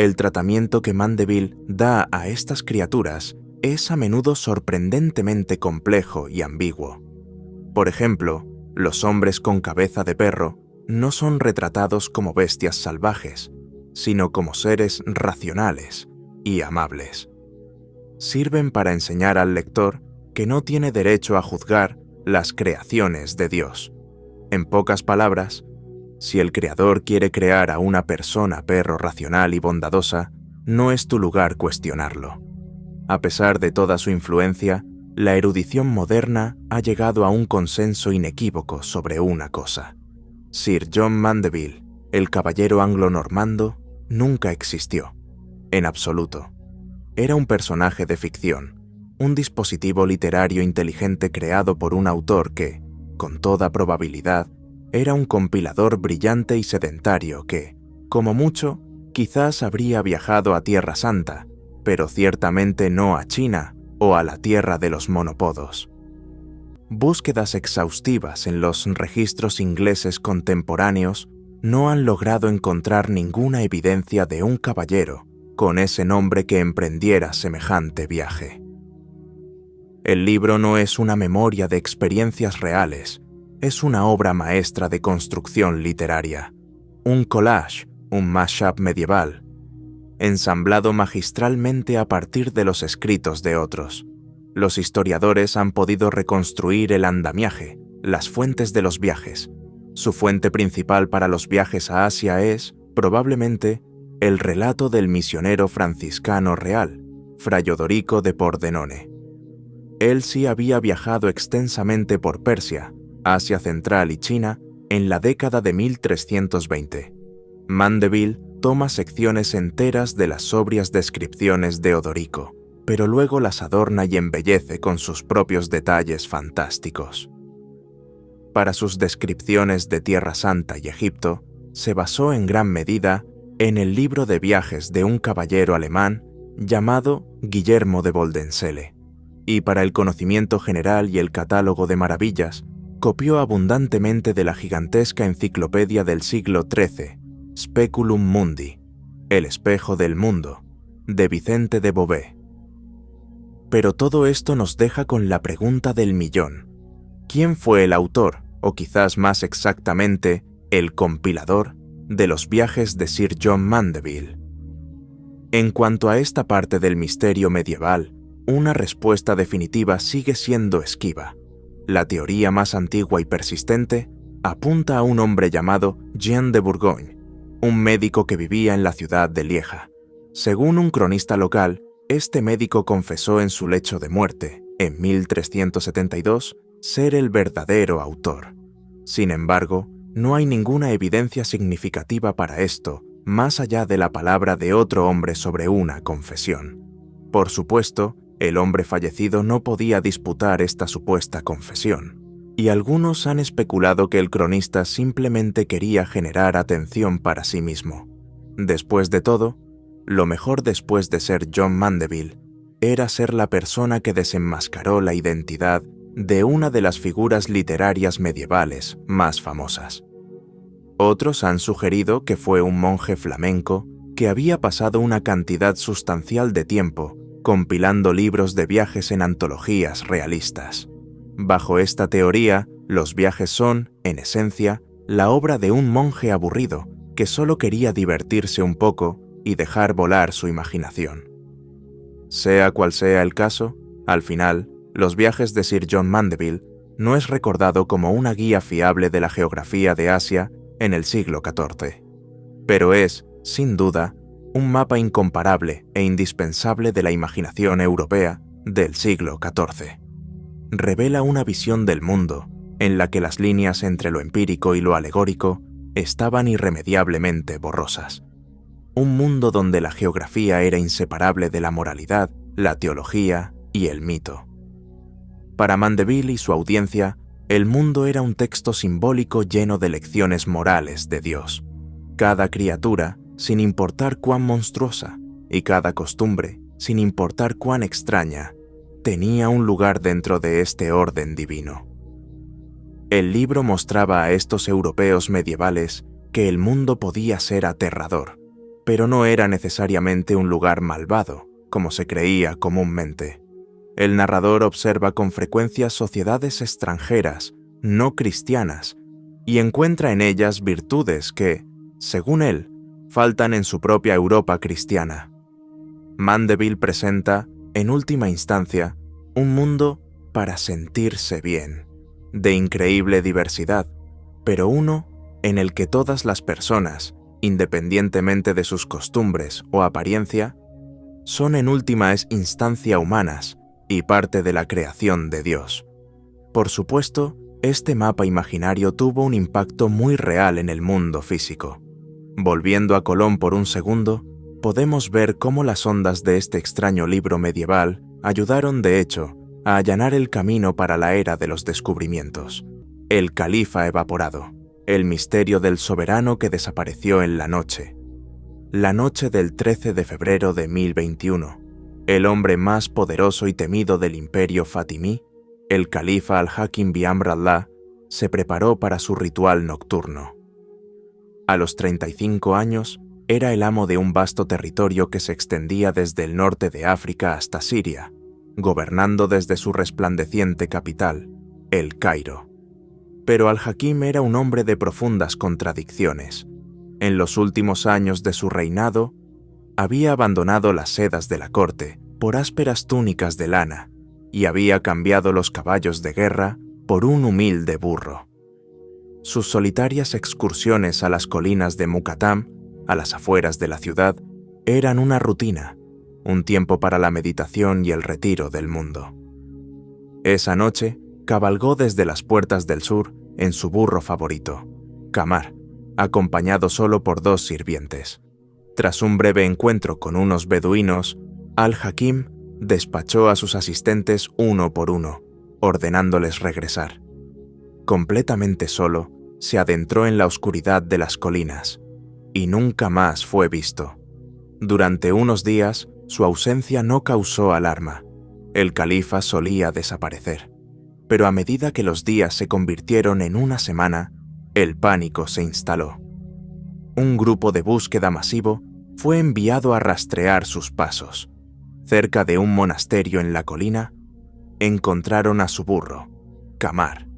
[SPEAKER 1] El tratamiento que Mandeville da a estas criaturas es a menudo sorprendentemente complejo y ambiguo. Por ejemplo, los hombres con cabeza de perro no son retratados como bestias salvajes, sino como seres racionales y amables. Sirven para enseñar al lector que no tiene derecho a juzgar las creaciones de Dios. En pocas palabras, si el Creador quiere crear a una persona perro racional y bondadosa, no es tu lugar cuestionarlo. A pesar de toda su influencia, la erudición moderna ha llegado a un consenso inequívoco sobre una cosa. Sir John Mandeville, el caballero anglo-normando, nunca existió, en absoluto. Era un personaje de ficción, un dispositivo literario inteligente creado por un autor que, con toda probabilidad, era un compilador brillante y sedentario que, como mucho, quizás habría viajado a Tierra Santa, pero ciertamente no a China o a la tierra de los monopodos. Búsquedas exhaustivas en los registros ingleses contemporáneos no han logrado encontrar ninguna evidencia de un caballero con ese nombre que emprendiera semejante viaje. El libro no es una memoria de experiencias reales, es una obra maestra de construcción literaria, un collage, un mashup medieval, ensamblado magistralmente a partir de los escritos de otros. Los historiadores han podido reconstruir el andamiaje, las fuentes de los viajes. Su fuente principal para los viajes a Asia es, probablemente, el relato del misionero franciscano real, Fray Odorico de Pordenone. Él sí había viajado extensamente por Persia, Asia Central y China en la década de 1320. Mandeville toma secciones enteras de las sobrias descripciones de Odorico, pero luego las adorna y embellece con sus propios detalles fantásticos. Para sus descripciones de Tierra Santa y Egipto, se basó en gran medida en el libro de viajes de un caballero alemán llamado Guillermo de Boldensele, y para el conocimiento general y el catálogo de maravillas, copió abundantemente de la gigantesca enciclopedia del siglo XIII, Speculum Mundi, El espejo del mundo, de Vicente de Beauvais. Pero todo esto nos deja con la pregunta del millón. ¿Quién fue el autor, o quizás más exactamente, el compilador, de los viajes de Sir John Mandeville? En cuanto a esta parte del misterio medieval, una respuesta definitiva sigue siendo esquiva. La teoría más antigua y persistente apunta a un hombre llamado Jean de Bourgogne, un médico que vivía en la ciudad de Lieja. Según un cronista local, este médico confesó en su lecho de muerte, en 1372, ser el verdadero autor. Sin embargo, no hay ninguna evidencia significativa para esto, más allá de la palabra de otro hombre sobre una confesión. Por supuesto, el hombre fallecido no podía disputar esta supuesta confesión, y algunos han especulado que el cronista simplemente quería generar atención para sí mismo. Después de todo, lo mejor después de ser John Mandeville era ser la persona que desenmascaró la identidad de una de las figuras literarias medievales más famosas. Otros han sugerido que fue un monje flamenco que había pasado una cantidad sustancial de tiempo compilando libros de viajes en antologías realistas. Bajo esta teoría, los viajes son, en esencia, la obra de un monje aburrido que solo quería divertirse un poco y dejar volar su imaginación. Sea cual sea el caso, al final, los viajes de Sir John Mandeville no es recordado como una guía fiable de la geografía de Asia en el siglo XIV, pero es, sin duda, un mapa incomparable e indispensable de la imaginación europea del siglo XIV. Revela una visión del mundo en la que las líneas entre lo empírico y lo alegórico estaban irremediablemente borrosas. Un mundo donde la geografía era inseparable de la moralidad, la teología y el mito. Para Mandeville y su audiencia, el mundo era un texto simbólico lleno de lecciones morales de Dios. Cada criatura, sin importar cuán monstruosa, y cada costumbre, sin importar cuán extraña, tenía un lugar dentro de este orden divino. El libro mostraba a estos europeos medievales que el mundo podía ser aterrador, pero no era necesariamente un lugar malvado, como se creía comúnmente. El narrador observa con frecuencia sociedades extranjeras, no cristianas, y encuentra en ellas virtudes que, según él, faltan en su propia Europa cristiana. Mandeville presenta, en última instancia, un mundo para sentirse bien, de increíble diversidad, pero uno en el que todas las personas, independientemente de sus costumbres o apariencia, son en última instancia humanas y parte de la creación de Dios. Por supuesto, este mapa imaginario tuvo un impacto muy real en el mundo físico. Volviendo a Colón por un segundo, podemos ver cómo las ondas de este extraño libro medieval ayudaron, de hecho, a allanar el camino para la era de los descubrimientos. El califa evaporado, el misterio del soberano que desapareció en la noche del 13 de febrero de 1021, el hombre más poderoso y temido del imperio fatimí, el califa al-Hakim bi-Amr Allah, se preparó para su ritual nocturno. A los 35 años, era el amo de un vasto territorio que se extendía desde el norte de África hasta Siria, gobernando desde su resplandeciente capital, El Cairo. Pero al-Hakim era un hombre de profundas contradicciones. En los últimos años de su reinado, había abandonado las sedas de la corte por ásperas túnicas de lana y había cambiado los caballos de guerra por un humilde burro. Sus solitarias excursiones a las colinas de Muqattam, a las afueras de la ciudad, eran una rutina, un tiempo para la meditación y el retiro del mundo. Esa noche, cabalgó desde las puertas del sur en su burro favorito, Qamar, acompañado solo por 2 sirvientes. Tras un breve encuentro con unos beduinos, al-Hakim despachó a sus asistentes uno por uno, ordenándoles regresar. Completamente solo, se adentró en la oscuridad de las colinas, y nunca más fue visto. Durante unos días, su ausencia no causó alarma. El califa solía desaparecer. Pero a medida que los días se convirtieron en una semana, el pánico se instaló. Un grupo de búsqueda masivo fue enviado a rastrear sus pasos. Cerca de un monasterio en la colina, encontraron a su burro, Qamar.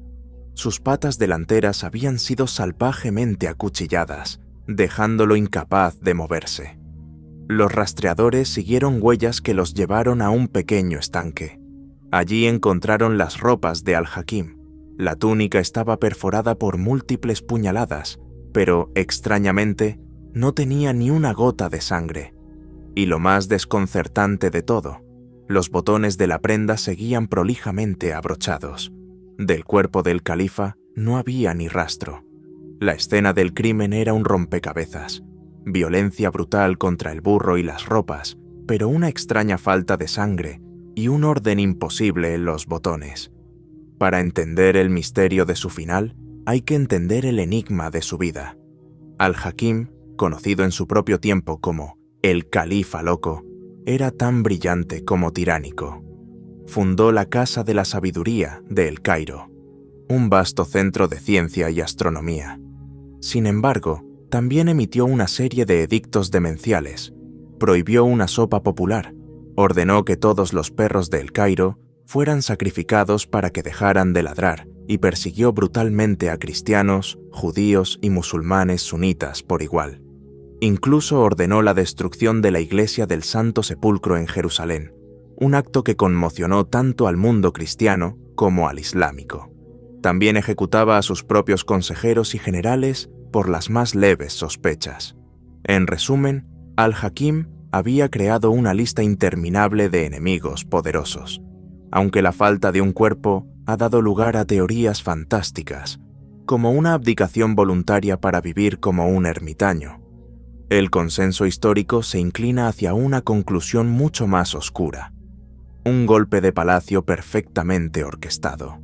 [SPEAKER 1] Sus patas delanteras habían sido salvajemente acuchilladas, dejándolo incapaz de moverse. Los rastreadores siguieron huellas que los llevaron a un pequeño estanque. Allí encontraron las ropas de al-Hakim. La túnica estaba perforada por múltiples puñaladas, pero, extrañamente, no tenía ni una gota de sangre. Y lo más desconcertante de todo, los botones de la prenda seguían prolijamente abrochados. Del cuerpo del califa no había ni rastro. La escena del crimen era un rompecabezas. Violencia brutal contra el burro y las ropas, pero una extraña falta de sangre y un orden imposible en los botones. Para entender el misterio de su final, hay que entender el enigma de su vida. Al-Hakim, conocido en su propio tiempo como el Califa Loco, era tan brillante como tiránico. Fundó la Casa de la Sabiduría de El Cairo, un vasto centro de ciencia y astronomía. Sin embargo, también emitió una serie de edictos demenciales, prohibió una sopa popular, ordenó que todos los perros de El Cairo fueran sacrificados para que dejaran de ladrar y persiguió brutalmente a cristianos, judíos y musulmanes sunitas por igual. Incluso ordenó la destrucción de la iglesia del Santo Sepulcro en Jerusalén, un acto que conmocionó tanto al mundo cristiano como al islámico. También ejecutaba a sus propios consejeros y generales por las más leves sospechas. En resumen, al-Hakim había creado una lista interminable de enemigos poderosos, aunque la falta de un cuerpo ha dado lugar a teorías fantásticas, como una abdicación voluntaria para vivir como un ermitaño. El consenso histórico se inclina hacia una conclusión mucho más oscura: un golpe de palacio perfectamente orquestado.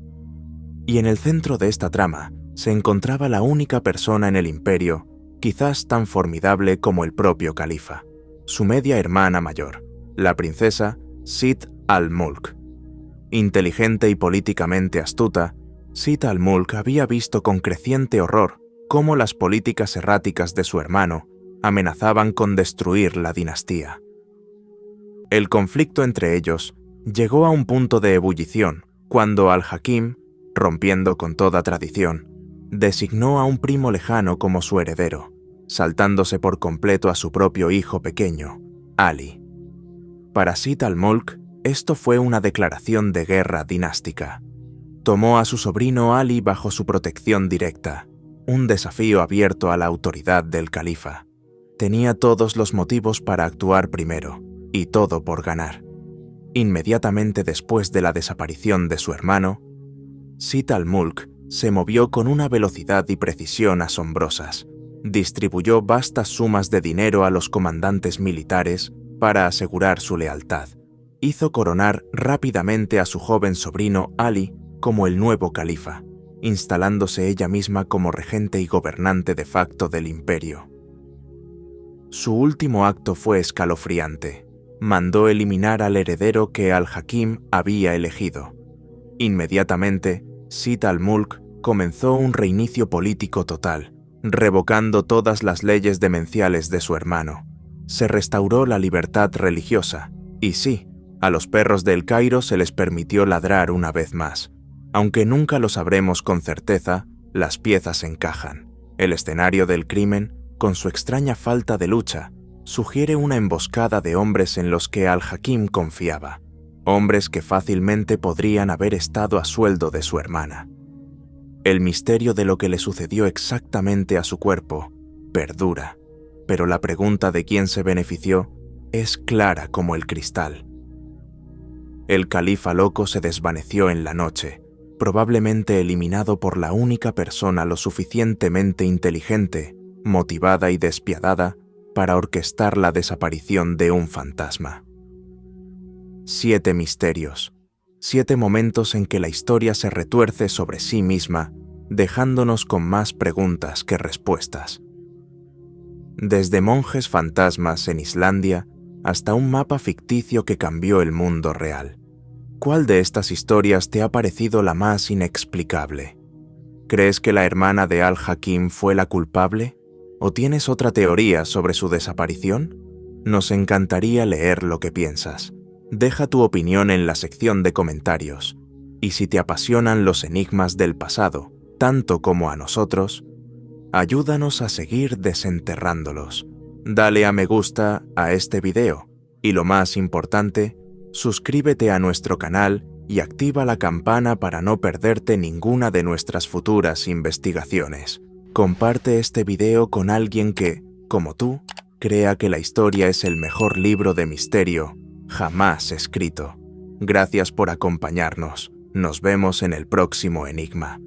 [SPEAKER 1] Y en el centro de esta trama se encontraba la única persona en el imperio quizás tan formidable como el propio califa, su media hermana mayor, la princesa Sitt al-Mulk. Inteligente y políticamente astuta, Sitt al-Mulk había visto con creciente horror cómo las políticas erráticas de su hermano amenazaban con destruir la dinastía. El conflicto entre ellos llegó a un punto de ebullición cuando al-Hakim, rompiendo con toda tradición, designó a un primo lejano como su heredero, saltándose por completo a su propio hijo pequeño, Ali. Para Sitt al-Mulk, esto fue una declaración de guerra dinástica. Tomó a su sobrino Ali bajo su protección directa, un desafío abierto a la autoridad del califa. Tenía todos los motivos para actuar primero, y todo por ganar. Inmediatamente después de la desaparición de su hermano, Sitt al-Mulk se movió con una velocidad y precisión asombrosas. Distribuyó vastas sumas de dinero a los comandantes militares para asegurar su lealtad. Hizo coronar rápidamente a su joven sobrino Ali como el nuevo califa, instalándose ella misma como regente y gobernante de facto del imperio. Su último acto fue escalofriante. Mandó eliminar al heredero que al-Hakim había elegido. Inmediatamente, Sitt al-Mulk comenzó un reinicio político total, revocando todas las leyes demenciales de su hermano. Se restauró la libertad religiosa, y sí, a los perros del Cairo se les permitió ladrar una vez más. Aunque nunca lo sabremos con certeza, las piezas encajan. El escenario del crimen, con su extraña falta de lucha, sugiere una emboscada de hombres en los que al-Hakim confiaba, hombres que fácilmente podrían haber estado a sueldo de su hermana. El misterio de lo que le sucedió exactamente a su cuerpo perdura, pero la pregunta de quién se benefició es clara como el cristal. El califa loco se desvaneció en la noche, probablemente eliminado por la única persona lo suficientemente inteligente, motivada y despiadada para orquestar la desaparición de un fantasma. 7 misterios, 7 momentos en que la historia se retuerce sobre sí misma, dejándonos con más preguntas que respuestas. Desde monjes fantasmas en Islandia hasta un mapa ficticio que cambió el mundo real. ¿Cuál de estas historias te ha parecido la más inexplicable? ¿Crees que la hermana de al-Hakim fue la culpable? ¿O tienes otra teoría sobre su desaparición? Nos encantaría leer lo que piensas. Deja tu opinión en la sección de comentarios. Y si te apasionan los enigmas del pasado, tanto como a nosotros, ayúdanos a seguir desenterrándolos. Dale a me gusta a este video y lo más importante, suscríbete a nuestro canal y activa la campana para no perderte ninguna de nuestras futuras investigaciones. Comparte este video con alguien que, como tú, crea que la historia es el mejor libro de misterio jamás escrito. Gracias por acompañarnos. Nos vemos en el próximo enigma.